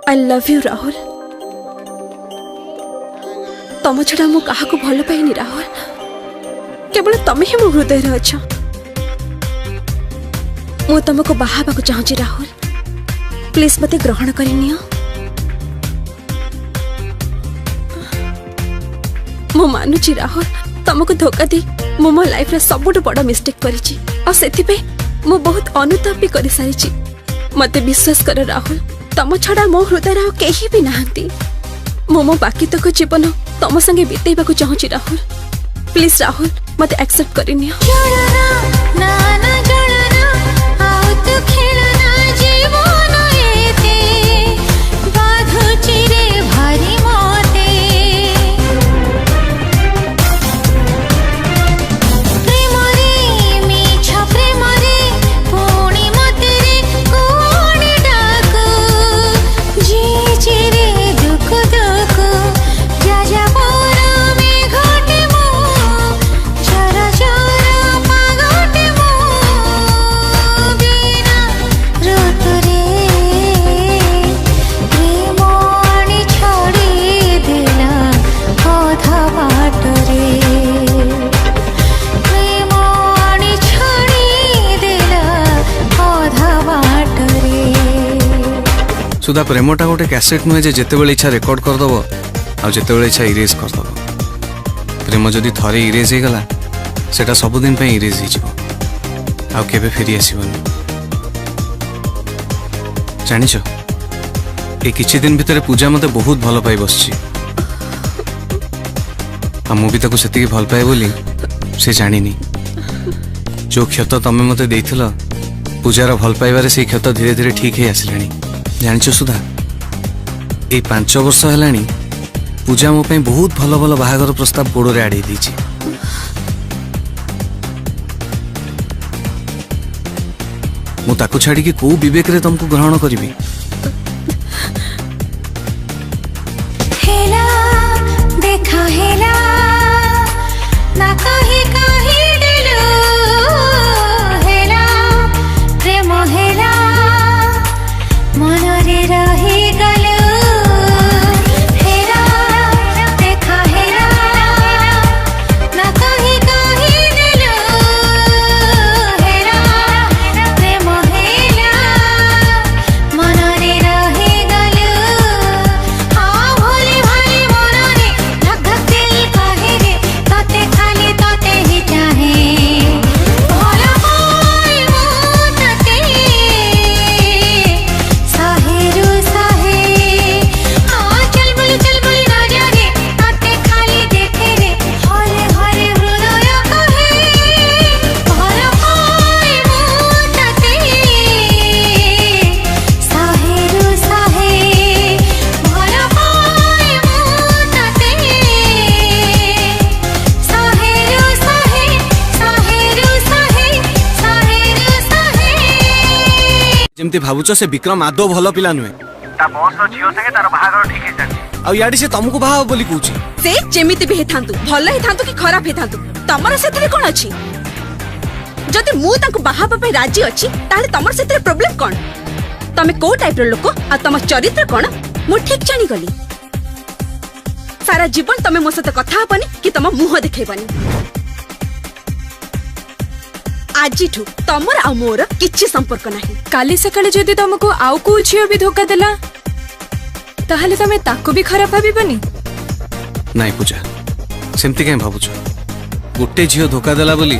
आई लव यू राहुल। तम छड़ा मु काहाको भल पाइनी राहुल, केवल तमे ही मो हृदय रे अछ। मु तुमको बाहाबा को चाहूची राहुल, प्लीज मते ग्रहण करिनियो। मु मानुची राहुल, तुमको धोखा दी मु मो लाइफ रे सबुठ बड़ मिस्टेक करिची आ सेति पे मु बहुत अनुताप भी करि सारिची। मते विश्वास कर राहुल, तम छड़ा मो हृदय रे केही भी नाहंती। मु मो बाकी तक जीवन तम संगे बितेबा को चाहूची राहुल, प्लीज राहुल मते एक्सेप्ट करिनियो। सुधा प्रेमटा गोटे कैसेट नुहे जे जेते बेले इच्छा रेकॉर्ड कर दबो आ जेते बेले इच्छा इरेज कर दबो। प्रेम जदि थरे इरेज हे गला सेटा सब दिन पे इरेज ही जिवो आ केबे फेरी आसीबनी। जानिछो ए किछि दिन भितर पूजा मते बहुत भल पाई बसछि आ मु भी ताको सेति भल पाए बोली से जानिनी। जो क्षत तमे मते देइथिलो पूजार भल पाइबारे से क्षत धीरे धीरे ठीक हे आसिलानी। जानिछो सुधा ए 5 वर्ष हेलानी पूजा मो पे बहुत भल भल बाहागर प्रस्ताव गोड़ रे आड़े दीची। मु ताको छाड़ी कि को विवेक रे तुमको ग्रहण करिवि। हेला देखा हेला ना कहीं कहीं दिलो हेला प्रेम हेला मनरे रही गलो हेला देखा हेला ना कहीं कहीं दिलो हेला प्रेम हेला मनरे रही गलो। हाँ भोली भोली मनरे धक धक दिल कहे रे तोते खाली तोते ही चाहे भोला कोई मुझते साहेरू साहे। हाँ चल बोली राजा रे तोते खाली देखे रे हरे हरे हृदय कहे भोला कोई मुझते साहेरू साहे भोला कोई मुझते साहेरू साहे साहेरू साहे साहेरू साहे। जेमती भाबुचो से विक्रम आदो भल पिला नुहे ता बॉस रो झियो संगे तार बाहागर ठीक हे जाची आ याडी से तुमको बाहा बोली कहूची। से जेमिति भी हेथांतु भल हेथांतु कि खराब हेथांतु तमर सेतरे कोन अछि। जदि मु तांको बाहाबा पे राजी अछि ताले तमर सेतरे प्रॉब्लम कोन। तमे को टाइप रो लोक आ तम चरित्र कोन मु ठीक जानि गली। सारा जीवन तमे मो सते कथा हबनी कि तम मुह देखेबनी। आजिठु तमर आ मोर किछि संपर्क नाही। काली सकाळे जदि तुमको आउ को झियो भी धोखा देला ताहले तमे ताको भी खराब भाबिबनी। नाई पूजा सेमती कहीं भाबुचो गोटे झियो धोखा देला बोली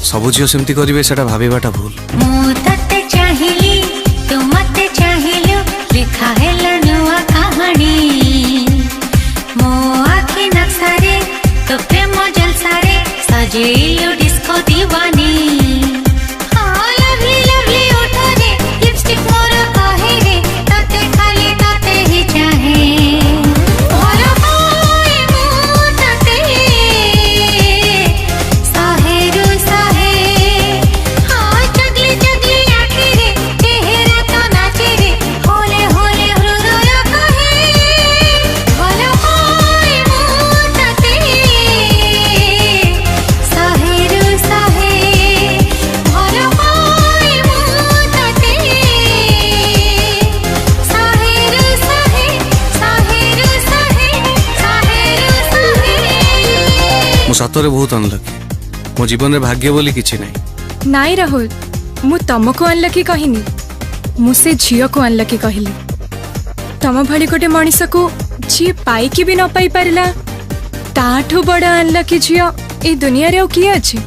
सब झियो सेमती करिवे सेटा भाबिबाटा भूल। मु तते चाहिली तू मते चाहिलु लिखा है नुआ कहानी मो आखि नक्सारे तो प्रेम जलसारे सजेलु डिस्को दीवानी। हाँ लवली लवली उठो रे लिपस्टिक मोर कहे रे तते खाली तते ही चाहे भोला कोई मुझते साहेरू साहे। हाँ चगली चगली सतरे बहुत अनलकी मो जीवन रे भाग्य बोली किछि नाही नाई राहुल मु तुमको अनलकी कहिनी मु से झियो को अनलकी कहली तम भली गोटे मनीष को जी पाइकी भी न पाई पारिला ताठू बड़ अनलकी झियो ए दुनिया रे किए अछि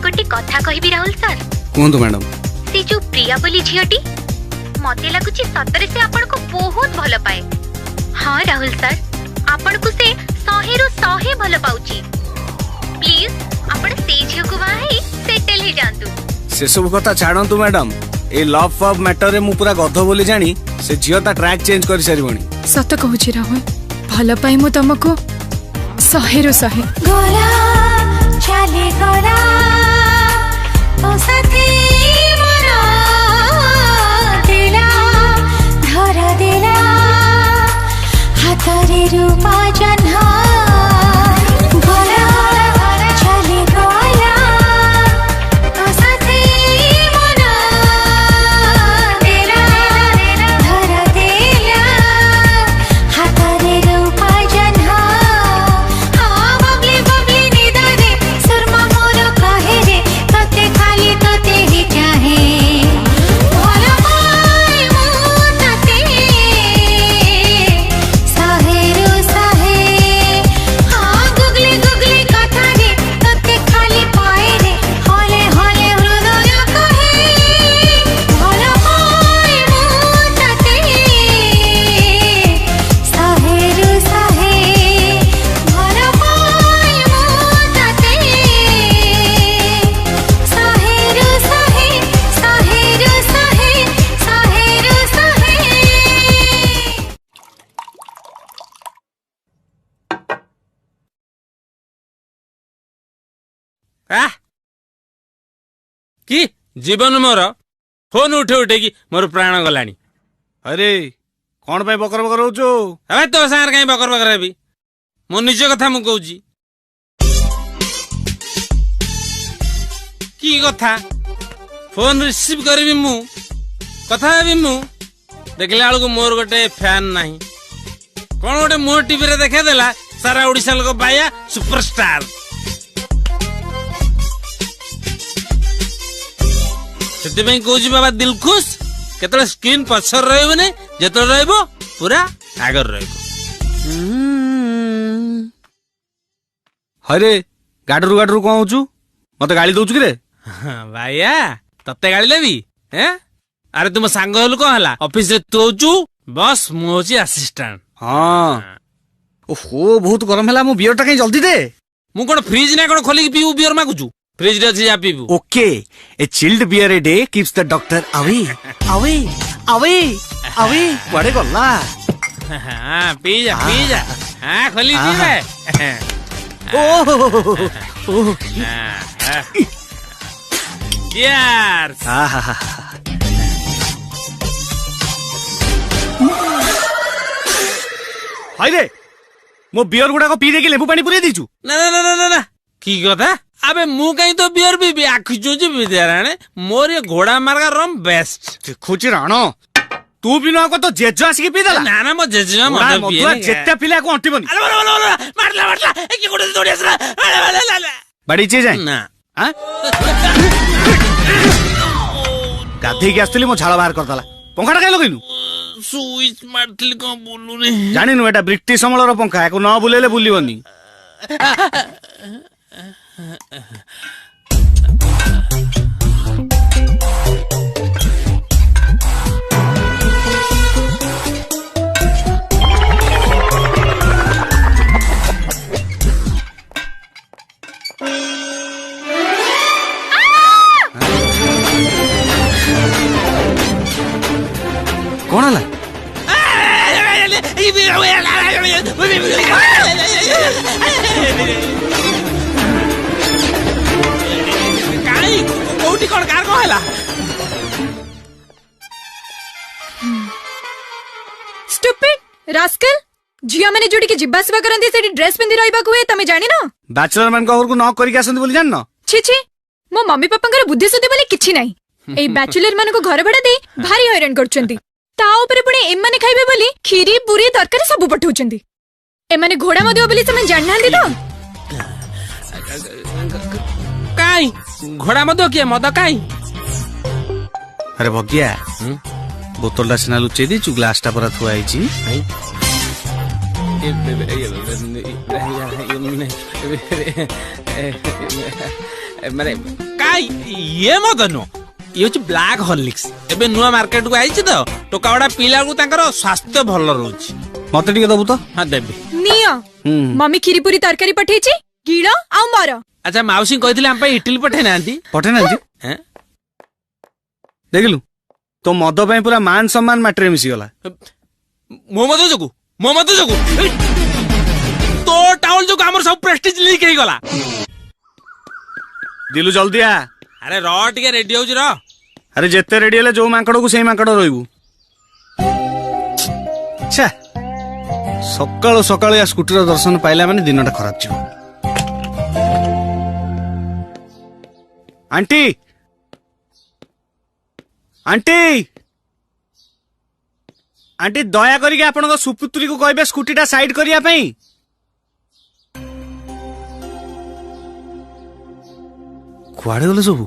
गोटे कथा कहबी राहुल सर कहतु मैडम से जो प्रिया बोली झियोटी मते लागुची सतरे से आपन को बहुत भल पाए हाँ राहुल सर आपन को से 100 रु 100 भल पाउची प्लीज आपन से झियो को बाही सेटल ही जानतु से सब कथा छाड़ंतु मैडम ए लव फव मैटर रे मु पूरा गध बोली जानी से झियो ता ट्रैक चेंज कर सारिबणी सत कहूची राहुल भल पाई मु तुमको 100 रु 100 गोला चले गोला ओ साथी मोरा दिला धरा दिला हातरे रूपा जन्हा गोला चले गोला ओ साथी मोरा दिला धरा दिला हातरे रूपा जन्हा बबली बबली निदा रे सुरमा मोर कहे रे तते खाली तते ही चाहे भला पाई मु तते साहेरो साहे हाँ गुगली गुगली कथा रे तते खाली पाए रे हले हले हृदय कहे भला पाई मु तते साहेरो साहे भला पाई मु तते साहेरो साहे साहेरो साहे साहेरो साहे कि जीवन मोर फोन उठे उठे कि मोर प्राण गलानी अरे कौन पाई बकर बकर होचो अबे तो सागर कहीं बकर बकर हेबी मो निज कथा मु कहूची की कथा फोन रिसीव करबी मु कथा हेबी मु देखला बेलू मोर गोटे फैन नाही कौन गोटे मोर टीवी रे देखा देला सारा ओडिशा लोक बाया सुपरस्टार ସେଥିପାଇଁ କହୁଛି ବାବା ଦିଲ ଖୁସ କେତେବେଳେ ସ୍କ୍ରିନ୍ ପଛରେ ରହିବନି ଯେତେବେଳେ ରହିବ ପୁରା ଆଗରେ ରହିବ ହଇରେ ଗାଡରୁ ଗାଡରୁ କଣ ହଉଛୁ ମତେ ଗାଳି ଦଉଛୁ କି ରେ ଭାଇଆ ତତେ ଗାଳି ଦେବି ଆରେ ତୁମ ସାଙ୍ଗ ହେଲୁ କଣ ହେଲା ଅଫିସରେ ତୁ ହଉଛୁ ବସ୍ ମୁଁ ହଉଛି ଆସିଷ୍ଟାଣ୍ଟ ହଁ ଓହୋ ବହୁତ ଗରମ ହେଲା ମୋ ବିୟର ଟା କାଇଁ ଜଲ୍ଦି ଦେ ମୁଁ କଣ ଫ୍ରିଜ ନା କଣ ଖୋଲିକି ପିଇବୁ ବିୟର ମାଗୁଛୁ फ्रिज रे अच्छी जा पीबू okay a chilled beer a day keeps the doctor away away away away बड़े गल्ला हां पी जा हां खोली पीबे ओह चीयर्स हाय रे मो बियर गुडा को पी दे के लेबू पानी पुरे दीचू ना ना ना ना ना की कथा अबे मु कहीं तो बियर भी आखि चुची विद्याराणे मोर ये घोड़ा मार्गा रम बेस्ट खोची राणो तू भी ना को तो जेजो आसी के पी देला ना ना मो जेजो मते पिए जेते पिला को अंटी बनी अरे मारला ए की गोडे दौड़ी आसला बड़ी चीज है ना हां गाधे के आस्तली मो झाला बाहर कर दला पंखाटा काई लगइनु स्विच मारतली को बोलू रे जानिनु एटा ब्रिटिश समलर पंखा एको न बुलेले बुलिबनी कौन हला कोठी कोन कार को हला स्टूपिड रास्कल झिया माने जोडी के जिब्बा सेवा करंदी सेठी ड्रेस पिंदी रहबा को तमे जानि न बैचलर मान को घर को नॉक करिक आसंदी बोली जान न छी छी मो मम्मी पापा बुद्धि सुद्धि बोली किछि नाही ए बैचलर मान को घर भड़ा दे भारी हैरान करचंती ता ऊपर पुणी एमाने खाइबे बोली खीरी पूरी तरकारी सब पठौचंती एमाने घोड़ा मदियो बोली तमे जान नांदी तो काई घोड़ा मद किए मद काई अरे भगिया बोतलटा सिना लुचेई देचु ग्लासटा परा थुआ ହେଇଛି माने काई ये मद नो ये हूँ ब्लैक हॉर्लिक्स एबे नुआ मार्केट को आइछि तो टोकावडा पीला को तांकर स्वास्थ्य भल रहउछि मते टिके दबु तो हां देबी नियो मम्मी खीरी पूरी तरकारी पठेइछि गिळो आ मर अच्छा माउसी कहिथिले हम पे इडली पठे नांती हैं देखलु तो मद ପାଇଁ पूरा मान सम्मान माटरे मिसी गला मो मद जोगु तो टाउल जो हमर सब प्रेस्टीज लीक हे गला दिलु जल्दी आ अरे र टिके रेडी होउ र अरे जेते रेडी हेले जो मांकड़ को सेई मांकड़ रहइबू छा सकाळ सकाळ या स्कूटर दर्शन पाइला माने दिनटा खराब छियो आंटी आंटी आंटी दया करिके आपन सुपुत्री को कहबे स्कूटीटा साइड करिया पई कुआडे गले सब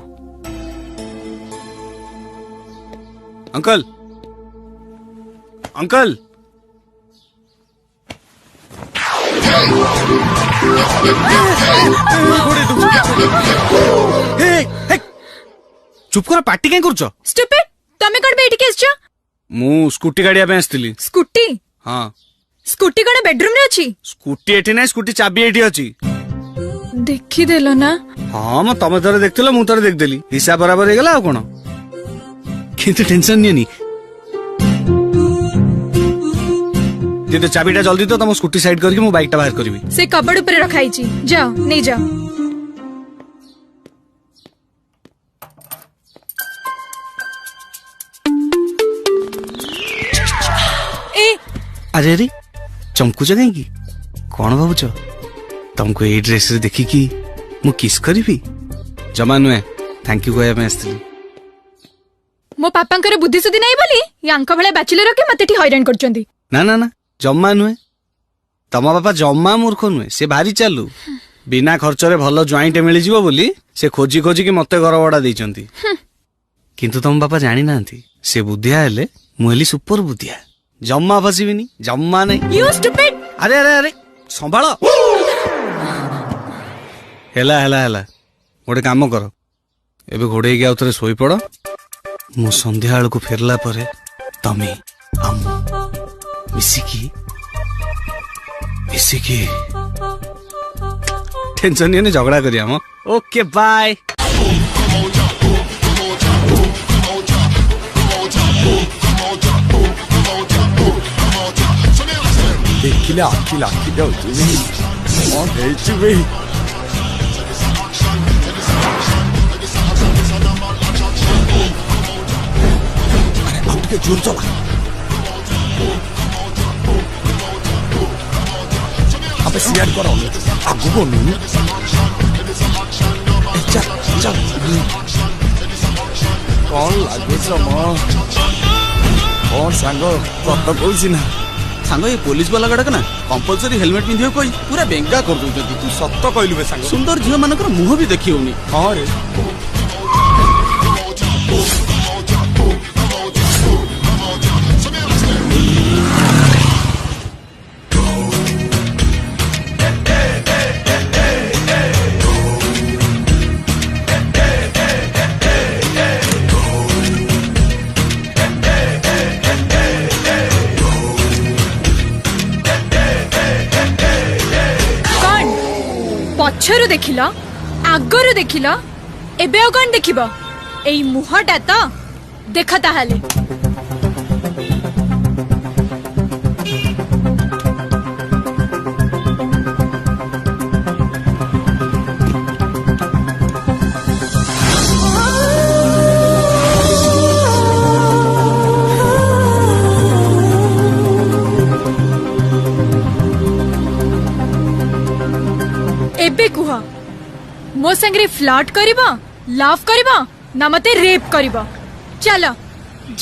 अंकल अंकल चुप कर पार्टी कहीं करूच स्टुपिड तमे कोड बेटी केस छ मु स्कूटी गाड़िया पे आस्तिली स्कूटी हां स्कूटी कोन बेडरूम रे अछि स्कूटी एठी नै स्कूटी चाबी एठी अछि देखि देलो ना हां म तमे तरे देखथिलो मु तरे देख देली हिसाब बराबर हे गेला आ कोन किंतु टेंशन नहीं दे चाबीटा जल्दी तो तुम स्कूटी साइड करके मु बाइकटा बाहर करबी से कबड़ ऊपर रखाई छी जाओ नहीं जाओ ए अरे अरे चमकुच कहीं कौन भावुच तुमको ये ड्रेस रे देखी कि मु किस करी जमा नुए थैंक यू कहया आसली मो पापांकर बुद्धि सुधी नहीं बोली यांक भले बैचलर के मते ठी हैरान करचंदी ना ना ना जम्मा नुए तम बापा जम्मा मूर्ख नुए से भारी चालू बिना खर्च रे भल ज्वाइंट मिल जीवो बोली से खोजी खोजी कि मते घर वडा देइचंती किंतु तम बापा जानी नांती से बुद्धिया हेले मुहली सुपर बुद्धिया जम्मा फसीबिनी जम्मा नहीं यू स्टुपिड अरे अरे अरे संभाल हेला हेला हेला गोटे काम कर एबे घोड़े के आउथरे सोई पड़ मु संध्या को फेरला परे तमे आम मिसिकी टेंशन नहीं झगड़ा करिया हम ओके बाय ଦେଖିଲେ ଆଖି ଲାଖି ଯାଉଛି କଣ ହେଇଛି ବେ ଆଉ ଟିକେ ଜୋର ଚଲା ଆବେ ସିଆଡ କର ଆଗକୁ ନୁହେଁ ଚାଲ ଚାଲ କଣ ଲାଗୁଛ ମ କଣ ସାଙ୍ଗ ସତ କହୁଛି ନା सांग ये पुलिस वाला गड़क ना कंपलसरी हेलमेट पिंधियो कोई पूरा बेंगा कर दउछथि तू सत कहलु बे सांग सुंदर झियो मानकर मुंह भी देखि होनी हां रे पछरु देखिल आगरु देखिल एबे आ कौन देखिब एई मुहटा तो देख ताहाले एबे कुह मो संगे फ्लर्ट करिबा लव करिबा ना मते रेप करिबा चलो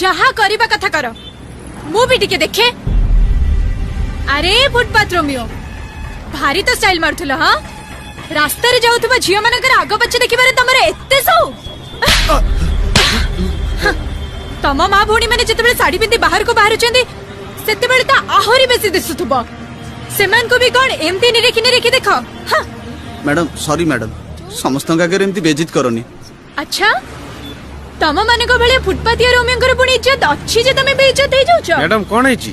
जहा करिबा कथा कर मु भी टिके देखे अरे फुटपाथ रोमियो भारी तो स्टाइल मारथुला हां ରାସ୍ତାରେ ଯାଉଥିବା ଝିଅ ମାନଙ୍କର ଆଗ ପଛ ଦେଖିବାରେ ତମର ଏତେ ସଉକ? ତମ ମା ଭଉଣୀ ମାନେ ଯେତେବେଳେ ଶାଢୀ ପିନ୍ଧି ବାହାରକୁ ବାହାରୁଛନ୍ତି ସେତେବେଳେ ତ ଆହୁରି ବେଶୀ ଦିଶୁଥିବ। ସେମାନଙ୍କୁ ବି କଣ ଏମିତି ନିରେଖି ଦେଖ? ମ୍ୟାଡାମ ସରି ମ୍ୟାଡାମ, ସମସ୍ତଙ୍କ ଆଗରେ ଏମିତି ବେଜିତ କରନି। ଆଚ୍ଛା, ତମ ମାନଙ୍କ ଭଳିଆ ଫୁଟପାତିଆ ରୋମିଓଙ୍କର ପୁଣି ଇଜ୍ଜତ ଅଛି ଯେ ତମେ ବି ଇଜ୍ଜତ ହେଇଯାଉଛ? ମ୍ୟାଡାମ କଣ ହେଇଛି?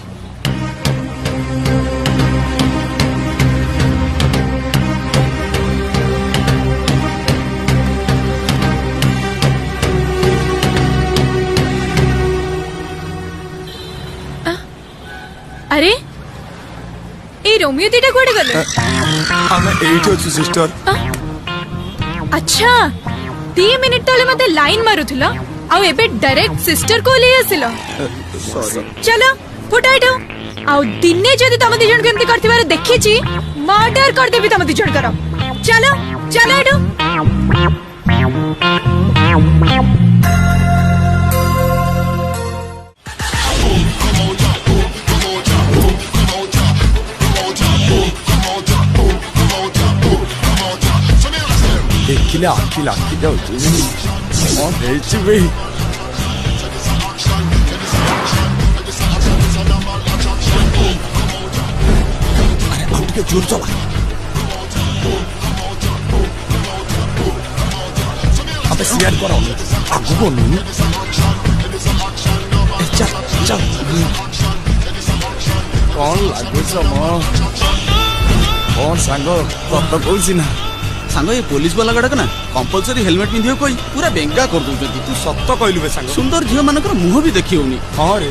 अरे ए रोमियो दीटा कुआडे गले? ଆମେ ଏଇଠି ଅଛୁ ସିଷ୍ଟର। अच्छा 3 मिनिट तले मते लाइन मारुथिला आ एबे डायरेक्ट सिस्टर को ले आसिलो। चलो फुटाइडो आ दिने जदी तम दी जण केमती करथिबार देखिची मर्डर कर देबी तम दी जण कर। चलो चलो एडो ଦେଖିଲେ ଆଖି ଲାଖି ଯାଉଛି। କଣ ହେଇଛି ବେ? ଆଉ ଟିକେ ଜୋର ଚଲା। ଆବେ ସିଆଡ କର, ଆଗକୁ ଅନଉନି। ଚାଲ ଚାଲ। କଣ ଲାଗୁଛ ମ? କଣ ସାଙ୍ଗ ସତ କହୁଛି ନା? ସାଙ୍ଗ ଏ ପୋଲିସ ବାଲା ଗୁଡାକ ନା କମ୍ପଲସରି ହେଲମେଟ ପିନ୍ଧିବ କହି ପୁରା ବେଙ୍ଗା କରିଦଉଛନ୍ତି। ତୁ ସତ କହିଲୁ ବେ ସାଙ୍ଗ। ସୁନ୍ଦର ଝିଅ ମାନଙ୍କର ମୁହଁ ବି ଦେଖି ହଉନି। ହଁ ରେ।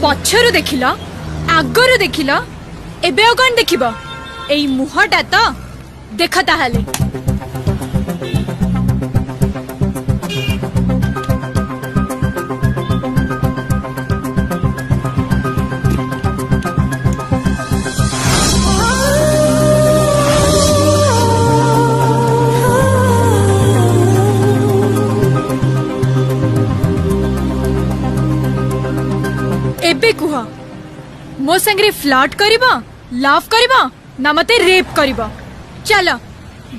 पछरु देखिल आगरु देखिल एबे आ कौन देखिब? एई मुहटा तो देख ताहाले। एबे कुह मो संगे फ्लर्ट करिबो, लव करिबो ना मते रेप करिबो? चलो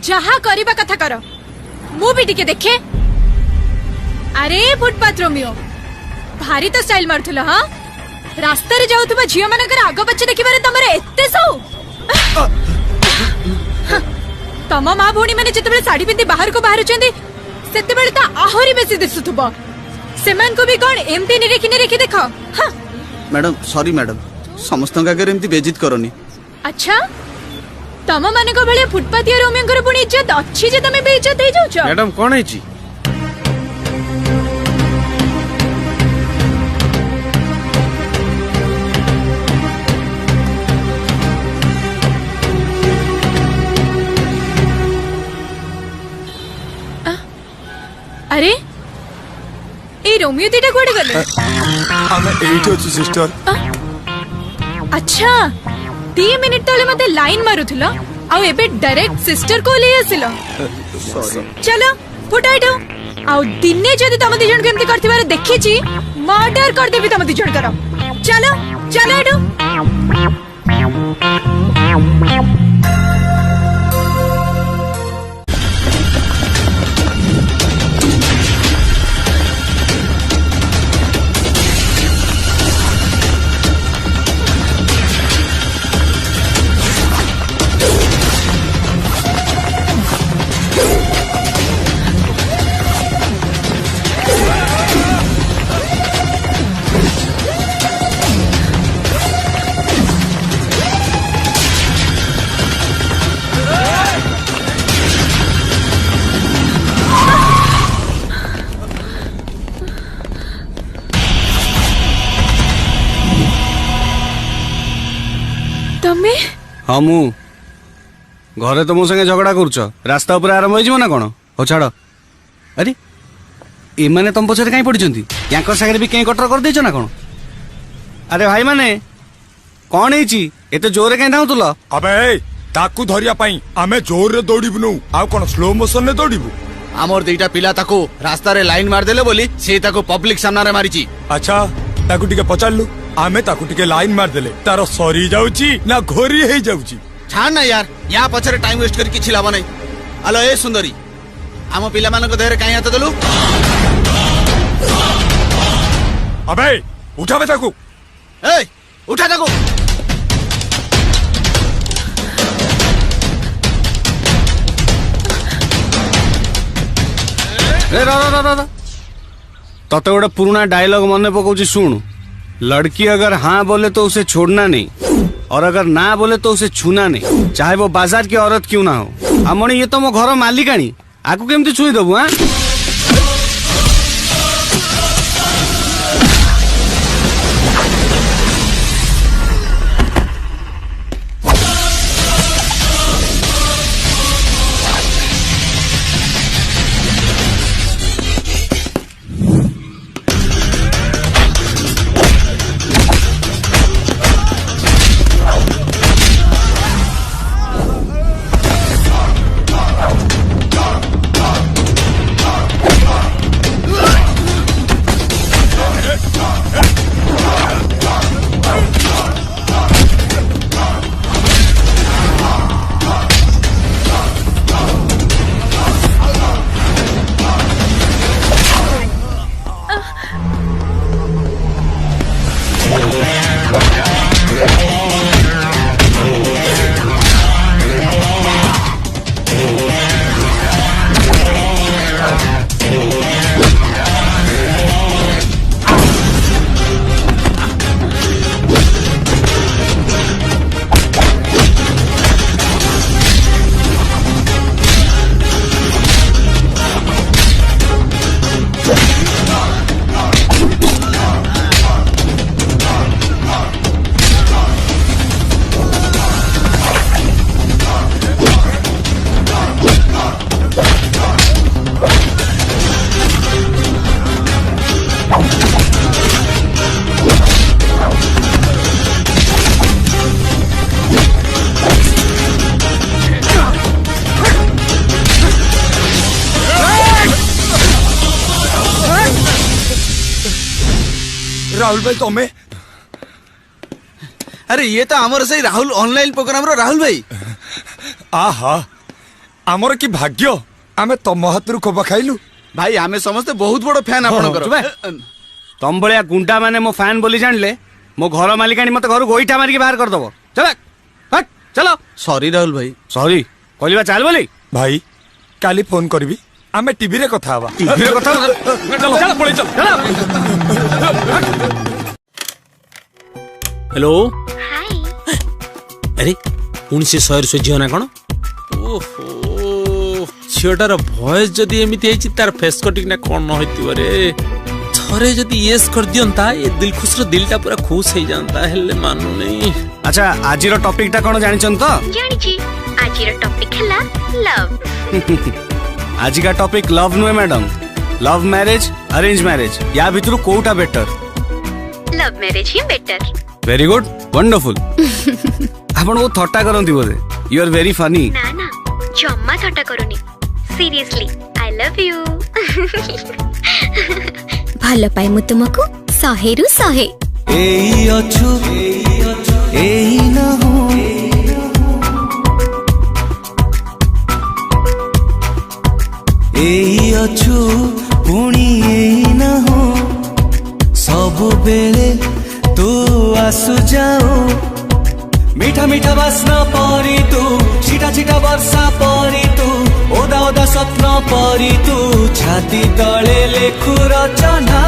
जहा करिबा कथा कर, मु भी टिके देखे। अरे फुटपाथ रोमियो भारी तो स्टाइल मारथुला। हां रास्ता रे जाउथबा झियो मानकर आगो पछ देखिबारे तमरे एत्ते सौ? तम मा भौणी माने जेतेबेले साड़ी पिंदी बाहर को बाहरुचंदी सेतेबेले त आहुरी बेसी दिसुथबो। सेमान को भी कोन एमती निरेखि देख? हां ମ୍ୟାଡାମ ସରି ମ୍ୟାଡାମ, ସମସ୍ତଙ୍କ ଆଗରେ ଏମିତି ବେଜିତ କରନି। अच्छा तम माने को भले फुटपातिया रोमियोंकर पुणी इज्जत अच्छी जे तमे बे इज्जत हे जाउछ? ମ୍ୟାଡାମ କଣ ହେଇଛି? अरे ए रोमियो दीटा कुआडे गले? ଆମେ ଏଇଠି ଅଛୁ ସିଷ୍ଟର। अच्छा 3 मिनिट तले मते लाइन मारुथिला आ एबे डायरेक्ट सिस्टर को ले आसिलो। चलो फुटाइडो आ दिने जदी तम दी जण केमती करथिबार देखिची मर्डर कर देबी तम दी जण कर। चलो चलो एडो तमे? हाँ मु घरे तो मो संगे झगड़ा करुच, रास्ता ऊपर आरंभ हो ना कौन? हो छाड़। अरे एमाने तुम पछरे कहीं पड़िछंती यांकर सागरे भी कहीं कटर कर देछ ना कोन अरे भाई माने कौन ହେଇଛି एते जोरे कहीं धाउतुल अबे ताकू धरिया पाई आमे जोर रे दौड़िबनु आ कोन स्लो मोशन रे दौड़िबु आमर दुईटा पिला ताको रास्ता रे लाइन मार देले बोली से ताको पब्लिक सामना रे मारिची अच्छा ताकू टिके पचारलु आमे ताकू टिके लाइन मार देले तारो सरी जाउची ना घोरी हे जाउची छाड़ ना यार या पछरे टाइम वेस्ट कर किछि लाभ नै हेलो ए सुंदरी आम पिला मानको देहरे काई हाथ देलु अबे उठावे ताकू ए उठा ताको ए रा तते गोटे पुराना डायलॉग मन पकाउची सुन लड़की अगर हाँ बोले तो उसे छोड़ना नहीं और अगर ना बोले तो उसे छूना नहीं चाहे वो बाजार की औरत क्यों ना हो अमणी ये तो मो घर मालिकाणी आकु केमती छुई दबु हां राहुल भाई तमे अरे ये तो आमर सही राहुल ऑनलाइन प्रोग्राम रो राहुल भाई आहा आमर की भाग्य आमे तम हाथरू खबा खाइलु भाई आमे समस्त बहुत बड़ फैन आपन करो तम भलिया गुंडा माने मो फैन बोली जानले मो घर मालिकाणी मते घर गोईठा मारी के बाहर कर दबो चल हट चलो सॉरी राहुल भाई सॉरी कहलिबा चाल बोली भाई काली फोन करबी आमे टीवी रे कथा हवा टीवी रे कथा चल चल पळे चल हेलो हाय अरे पुणी से शहर से झील ना कौन ओहो झीलटार भॉइस जदि एमती है तार फेस कटिंग ना कौन न होइतिबो रे थरे जदि यस कर दियंता ये दिल खुश रो दिलटा पूरा खुश हो जानता हेले मानु नहीं अच्छा आजिरो टॉपिक टा कोन जानि छन तो जानी छी आजिर टॉपिक हैला लव आज का टॉपिक लव नुए madam love marriage arrange marriage या भितरु कोउटा बेटर लव मैरिज ही बेटर वेरी गुड वंडरफुल आपण वो थट्टा करंती बोले यू आर वेरी फनी ना ना जम्मा थट्टा करूनी सीरियसली आई लव यू ভাল পাই মু তোমাকু 100 রু 100 এই অছু এই না হো এই অছু পুনি এই না হো সব বেলে তু আসু যাও মিঠা মিঠা বাসনা পরি তু ছিটা ছিটা বর্ষা পরি তু ওদা ওদা স্বপ্ন পরি তু ছাতি তলে লেখু রচনা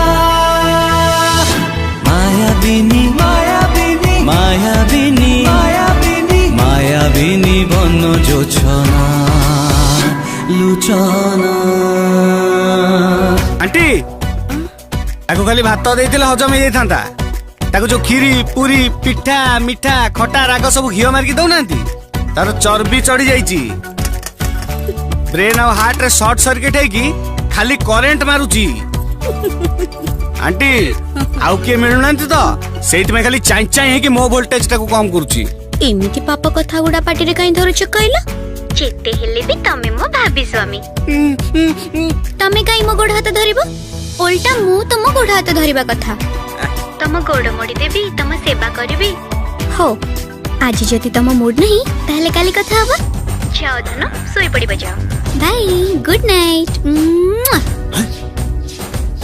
মায়াবিনী মায়াবিনী মায়াবিনী মায়াবিনী মায়াবিনী বন জোছনা লুচনা आंटी ताको खाली भात देइतिले हजम हे थांता ताको जो खीरी पूरी पिठा मिठा खटा राग सब घियो मार के दउनांती तार चर्बी चढ़ी जाईची ब्रेन और हार्ट रे शॉर्ट सर्किट है कि खाली करंट मारुची आंटी आउ किए मिलुना तो सेठ में खाली चाई चाई है कि मो वोल्टेज टाको कम करूची एमिति पाप कथा गुड़ा पाटी रे काई धरुछ कहला जेते हेले भी तमे मो भाभी स्वामी तमे काई मो गोड़ हाथ धरिबो उल्टा मु तुम गोड़ हाथ धरिबा कथा तम गोड़ मोड़ी देबी तम सेवा करबी हो आज जति तम मूड नहीं ताले काली कथा हबा जाओ धनो सोई पड़ी बजाओ बाय गुड नाइट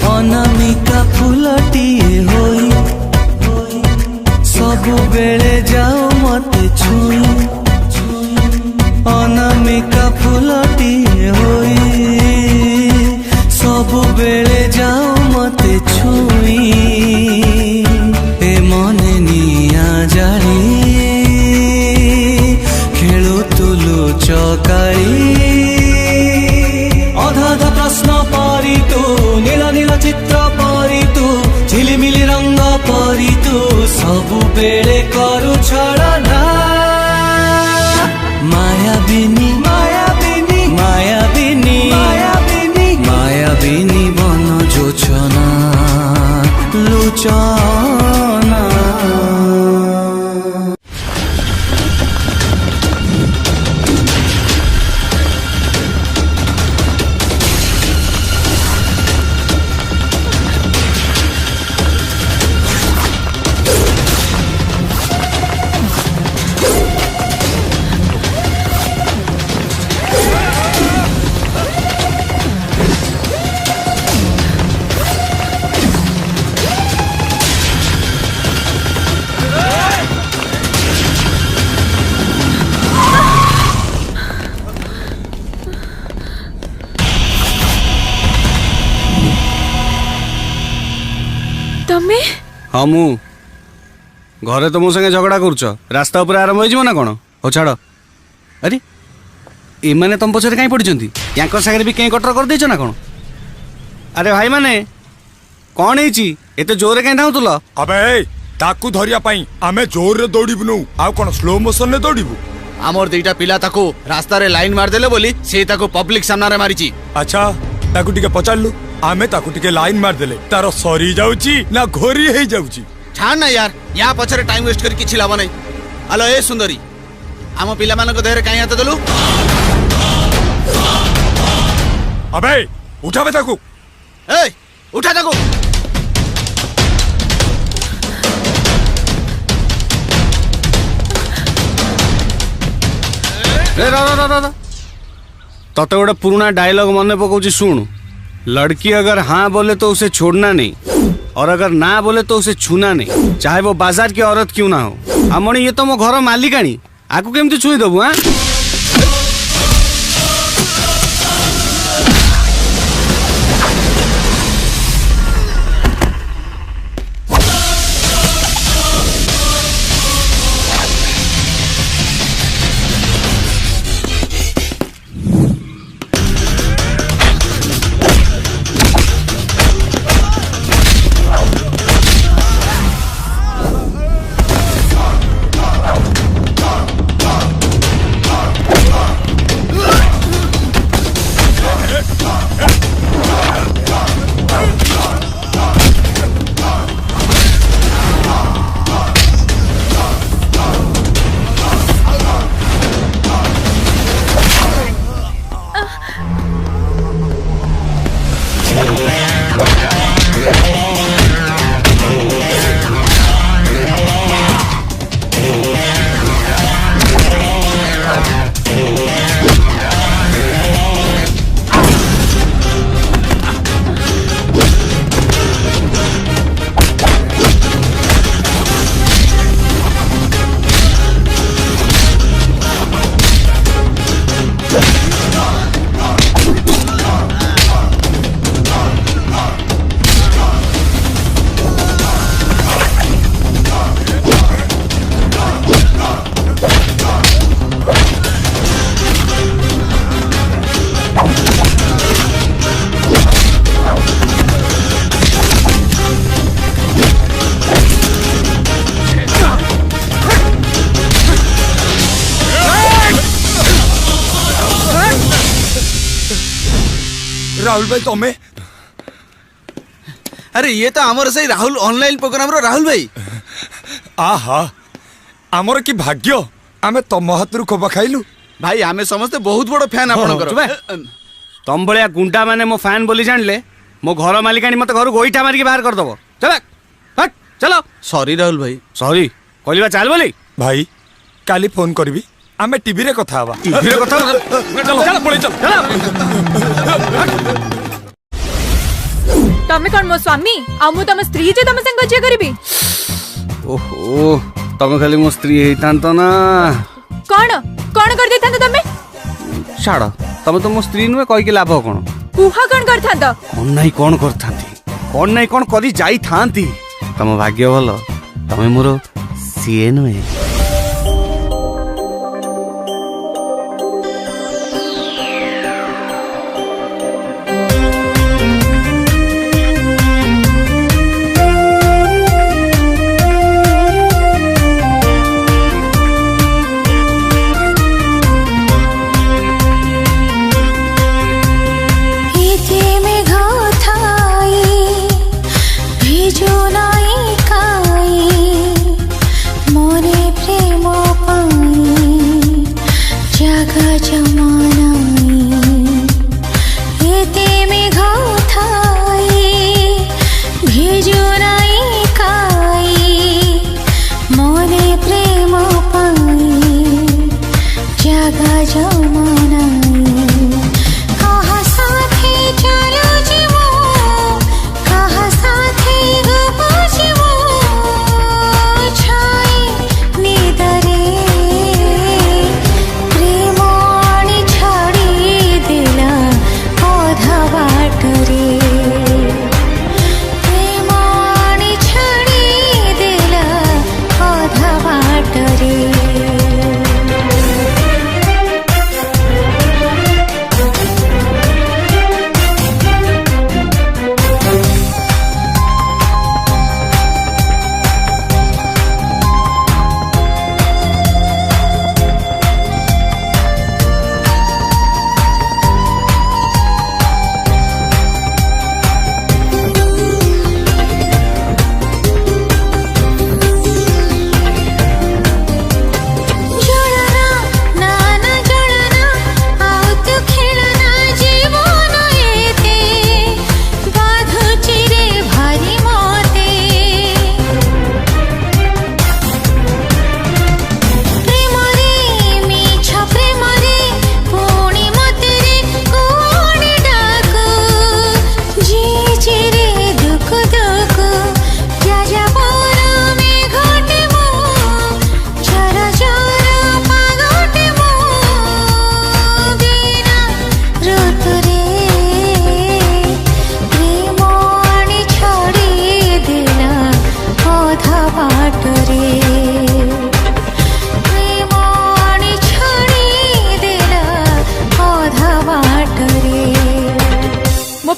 अनामिका फुलटिए होई सब बेले जाओ मते छुई अनामिका फुलटिए होई सब बेले जाओ मते छुई ए मने निया जाली खेलो तुलो चकाई अधा अधा प्रश्न पारी तू नील नील चित्र पारी तू झिलिमिली रंग पारी तू सबु बेले करू छड़ना मायाबिनी मायाबिनी मायाबिनी मायाबिनी मायाबिनी बन जोछना लुचना तमे हमू घरे तो मो संगे झगड़ा करुच रास्ता ऊपर आरंभ हो ना कौन हो छाड़ अरे एमाने तुम पछरे कहीं पड़ी या सागर भी कहीं कटर कर देछ ना कौन अरे भाई माने कौन है एते जोरे कहीं धाउतुल अबे ताकू धरिया पाई आमे जोर रे दौड़िबनु आ कोन स्लो मोशन रे दौड़िबु आमर दुईटा पिला ताको रास्ता रे लाइन मार देले बोली से ताको पब्लिक सामना रे मारिची अच्छा ताकू टिके पचारलु आमे ताकू टिके लाइन मार देले तारो सरी जाउची ना घोरी हे जाउची छाड़ ना यार या पछरे टाइम वेस्ट कर किछि लाभ नै हेलो ए सुंदरी आम पिला मानको देहरे काई हाथ देलु अबे उठाबे ताकू ए उठा ताकू तते गोटे पुराना डायलॉग मन पकाउची सुन लड़की अगर हाँ बोले तो उसे छोड़ना नहीं और अगर ना बोले तो उसे छूना नहीं चाहे वो बाजार की औरत क्यों ना हो अमणी ये तो मो घर मालिकाणी आकु केमती छुई दबु हाँ राहुल भाई तमे अरे ये तो आमर से राहुल ऑनलाइन प्रोग्राम रो राहुल भाई। आहा आमर की भाग्य आमे तम हाथरू खबर खाइलु। भाई आमे समस्ते बहुत बड़ फैन आपन तम भलिया गुंडा माने मो फैन बोली जानले मो घर मालिकानी मत घर गोईठा मारिक बाहर कर दबो। चल हट चलो। सॉरी राहुल भाई सॉरी कहलिबा चाल बोली। भाई काली फोन करबी आमे टीवी रे कथा हवा। टीवी रे कथा चलो चलो पळे चल चलो। तमे कौन मो स्वामी आ मु तम स्त्री जे तम संग जे करबी। ओहो तमे खाली मो स्त्री हेतांत ना। कौन कौन कर देथांत तमे। छाड़ तमे तो मो स्त्री नुए कहि के लाभ कोन। कुहा कौन करथांत। कोन नाही कोन करथांती कोन नाही कोन करी जाई थांती। तम भाग्य भलो तमे मोर सीए नुए।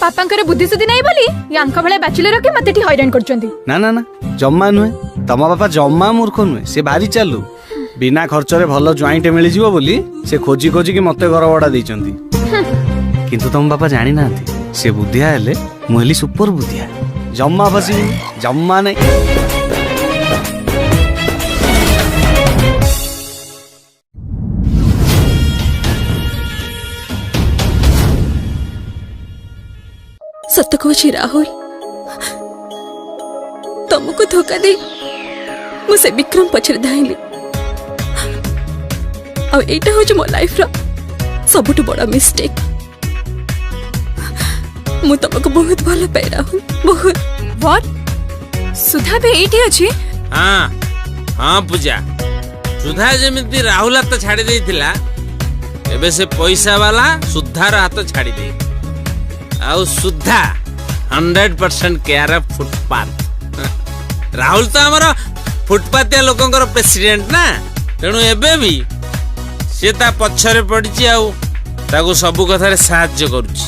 बापांकर बुद्धि सुद्धि नहीं बोली यांक भले बैचलर के मते ठी हैरान करचंती। ना ना ना जम्मा नुहे तम बापा जम्मा मूर्ख नुहे से भारी चालू बिना खर्च रे भलो जॉइंट मिल जिवो बोली से खोजी खोजी के मते घर वडा देचंती। किंतु तम बापा जानी नांती से बुद्धिया हेले मुहली सुपर बुद्धिया जम्मा फसी जम्मा नहीं। सत कौची राहुल तुमको धोखा दे मुझे विक्रम पछरे धाइली आ एटा हो मो लाइफ रा सबुठ बड़ा मिस्टेक। मु तुमको बहुत भल पाए राहुल बहुत। व्हाट सुधा भी एठी अछि। हां हां पूजा सुधा जेमिति राहुल हाथ छाड़ी देथिला एबे से पैसा वाला सुधार हाथ छाड़ी दे आउ सुधा 100% केयर ऑफ फुटपाथ। राहुल तो हमारा फुटपाथिया लोकंकर प्रेसिडेंट ना तेणु एबे भी से ता पछरे पड़िछि आउ ताको सब कथारे साहाय्य करूछि।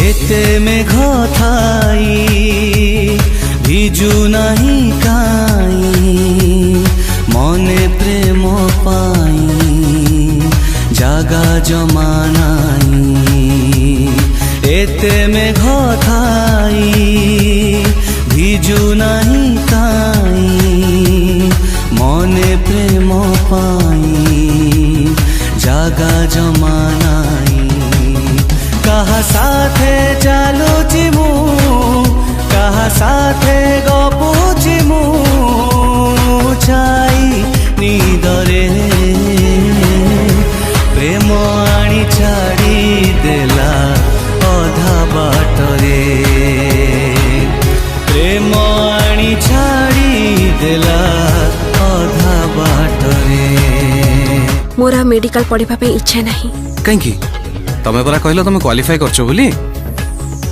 एते मेघ थाई भिजु नाही काई मने प्रेम पाई जागा जमा नाई। एते मेघ थाई जागा जमा नाही कहा साथे चालुची मु कहा साथे गपुची मु छाई निदरे प्रेम आनी छाड़ी देला अधा बाटरे प्रेम आनी छाड़ी देला अधा बाटरे मोरा मेडिकल पढ़िबा पे इच्छा नहीं कहीं तमें परा कहलो तुम क्वालिफाई करछो बोली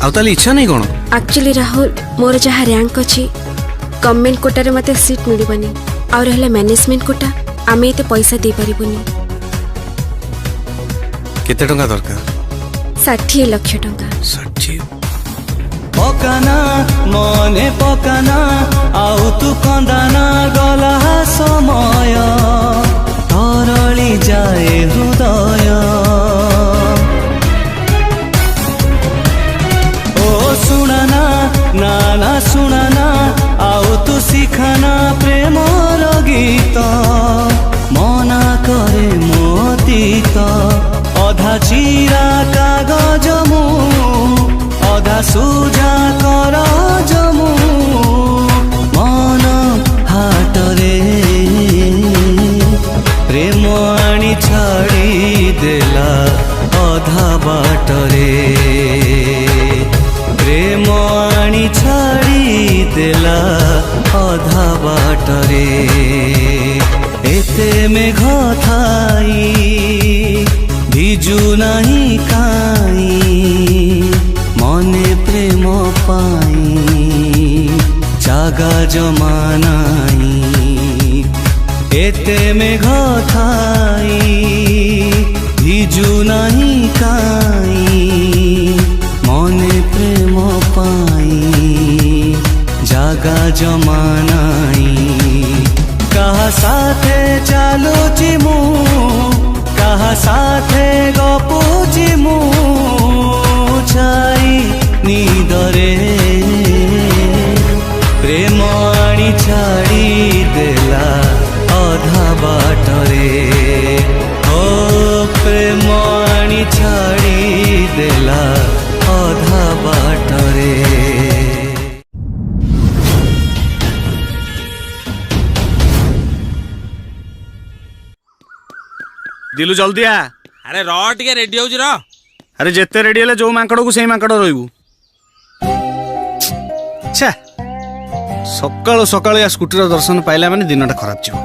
आउ ताली इच्छा नहीं कोन एक्चुअली राहुल मोर जहाँ रैंक अच्छी गवर्नमेंट कोटा मते सीट मिलबनी और रहला मैनेजमेंट कोटा आमे एते पैसा दे परिबनी केते टंका दरकार 60 लाख टंका 60 पकाना मने पकाना आउ तू कंदाना गला समय तरली जाए हृदय ओ सुनाना नाना सुनाना आउ तू शिखाना प्रेम गीत मना करे मोतीत अधा चिरा कागज मु अधा सुजा कर जमु मन हाटरे प्रेम आनी छाड़ी देला अधा बाटरे प्रेम आनी छाड़ी देला अधा बाटरे एते मेघ थाई भिजु नहीं काई मने प्रेम पाई जागा जमा नाही एते मेघ थाई भिजु नहीं काई मने प्रेम पाई जागा जमा नाही कहा साथे चालुची मु कहा साथे गपुची मु छाई निदरे प्रेम आनी छाड़ी देला अधा बाटरे ओ प्रेम आनी छाड़ी देला अधा बाटरे दिलु जल्दी आ अरे र टिके रेडी होउछ र अरे जेते रेडी हेले जो मांकड़ को सेही मांकड़ रहइबू छा सकाळो सकाळो या स्कूटर दर्शन पाइला माने दिनटा खराब जीव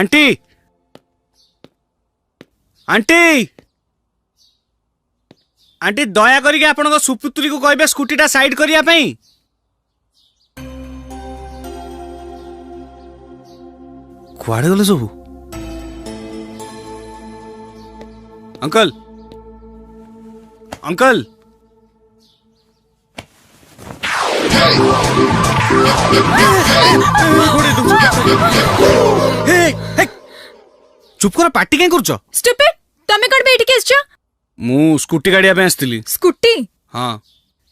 आंटी आंटी आंटी दया करिके आपन सुपुत्री को कहबे स्कूटीटा साइड करिया पई कुआड़े गले सबू अंकल अंकल चुप कर पार्टी कहीं करूच स्टुपिड तमे कण बैठ के आछो मु स्कूटी गाड़िया पे आस्तिली स्कूटी हां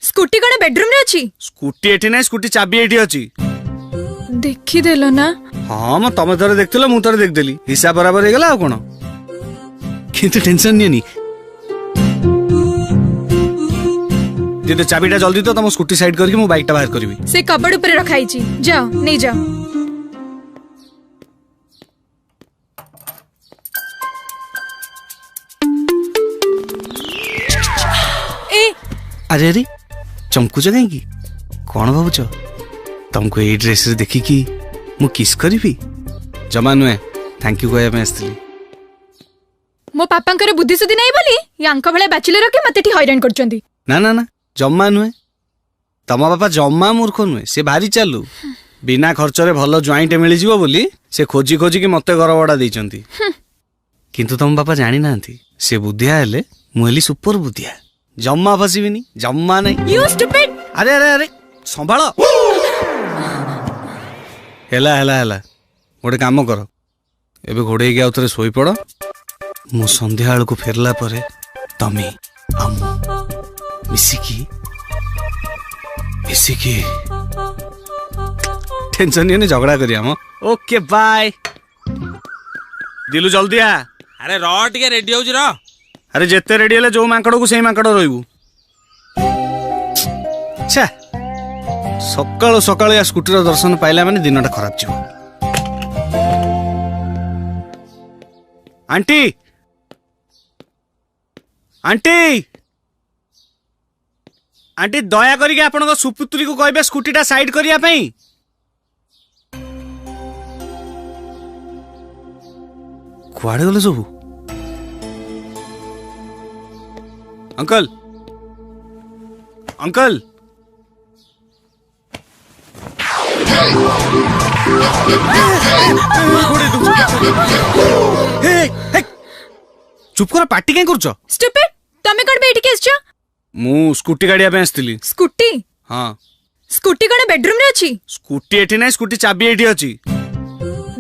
स्कूटी कण बेडरूम रे अछि स्कूटी एठी नै स्कूटी चाबी एठी अछि देखि देलो ना हाँ मैं तमे थरे देखथिलो मु थरे देख देली हिसाब बराबर हे गेला आ कोन किंतु टेंशन नहीं दे चाबीटा जल्दी तो तुम स्कूटी साइड करके मु बाइकटा बाहर करबी से कबड़ ऊपर रखाई छी जाओ नहीं जाओ ए अरे अरे चमकुच कहीं कौन भावुच तुमको ये ड्रेस रे देखी कि मु किस करी जमा नुए थैंक यू कहया आसली मो पापांकर बुद्धि सुधी नहीं बोली यांक भले बैचलर के मते ठी हैरान करचंदी ना ना ना जम्मा नुए तम बापा जम्मा मूर्ख नुए से भारी चालू बिना खर्च रे भलो ज्वाइंट मिल जिवो बोली से खोजी खोजी कि मते घर वडा देइचंती किंतु तम बापा जानी नांती से बुद्धिया हेले मुहेली सुपर बुद्धिया जम्मा फसीबिनी जम्मा नहीं यू स्टुपिड अरे अरे अरे संभालो हेला हेला हेला गोटे काम कर एबे घोड़े के आउथरे सोई पड़ मु संध्या आल को फेरला परे तमे हम मिसिकी टेंशन नहीं झगड़ा करिया हम ओके बाय दिलु जल्दी आ। अरे र टिके रेडी होउछ र। अरे जेते रेडी हेले जो मांकड़ को सेई मांकड़ रहइबू। छा सकाळो सकाळो या स्कूटर दर्शन पाइला माने दिनटा खराब जीव। आंटी आंटी आंटी दया करिके आपन सुपुत्री को कहबे स्कूटीटा साइड करिया पई। कुआडे गले सब? अंकल अंकल चुप कर पार्टी कहीं करछ? स्टुपिड तमे कोन बैठ के आछो? मु स्कूटी गाड़िया पे आस्तिली। स्कूटी? हां स्कूटी कोन बेडरूम रे अछि? स्कूटी एठी नै, स्कूटी चाबी एठी अछि।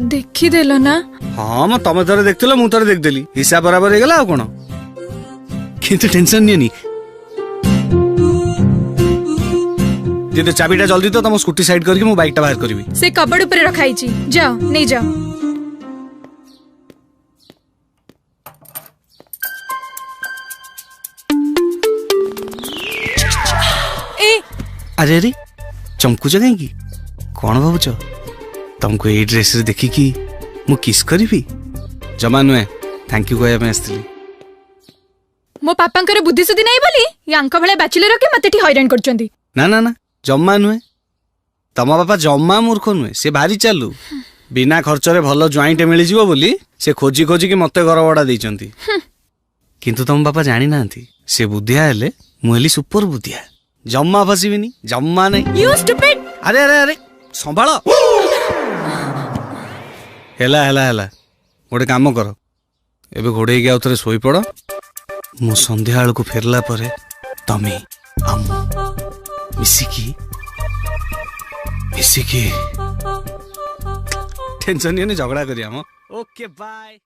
देखि देलो ना? हां म तमे तरे देखतिलो मु तरे देख देली, हिसाब बराबर हे गेला आ कोन। किंतु टेंशन नहीं दीदी चाबीटा जल्दी तो तुम स्कूटी साइड करके मु बाइकटा बाहर करबी। से कबड़ ऊपर रखाई छी, जाओ नहीं जाओ। ए अरे अरे चमकुच कहीं कौन भावुच? तुमको ये ड्रेस रे देखी कि मु किस करी जमा नुहे थैंक यू कहया पे आस्तिली। मो पापांकर बुद्धि सुधी नहीं बोली यांक भले बैचलर के मते ठी हैरान करचंदी। ना ना ना जम्मा नुहे, तम बापा जम्मा मूर्ख नुहे, से भारी चालू। बिना खर्च रे भलो ज्वाइंट मिली जीवो बोली से खोजी खोजी कि मते घर भड़ा देइचंती। किंतु तम बापा जानी नांती से बुद्धिया हेले मु हेली सुपर बुद्धिया। जम्मा फसीबिनी, जम्मा नहीं। You stupid. अरे अरे अरे संभालो। हेला हेला हेला गोटे काम कर, एबे घोड़े के आउथरे सोई पड़। मु संध्या आल को फेरला परे तमे हम मिसिकी टेंशन नहीं झगड़ा करिया। Okay bye.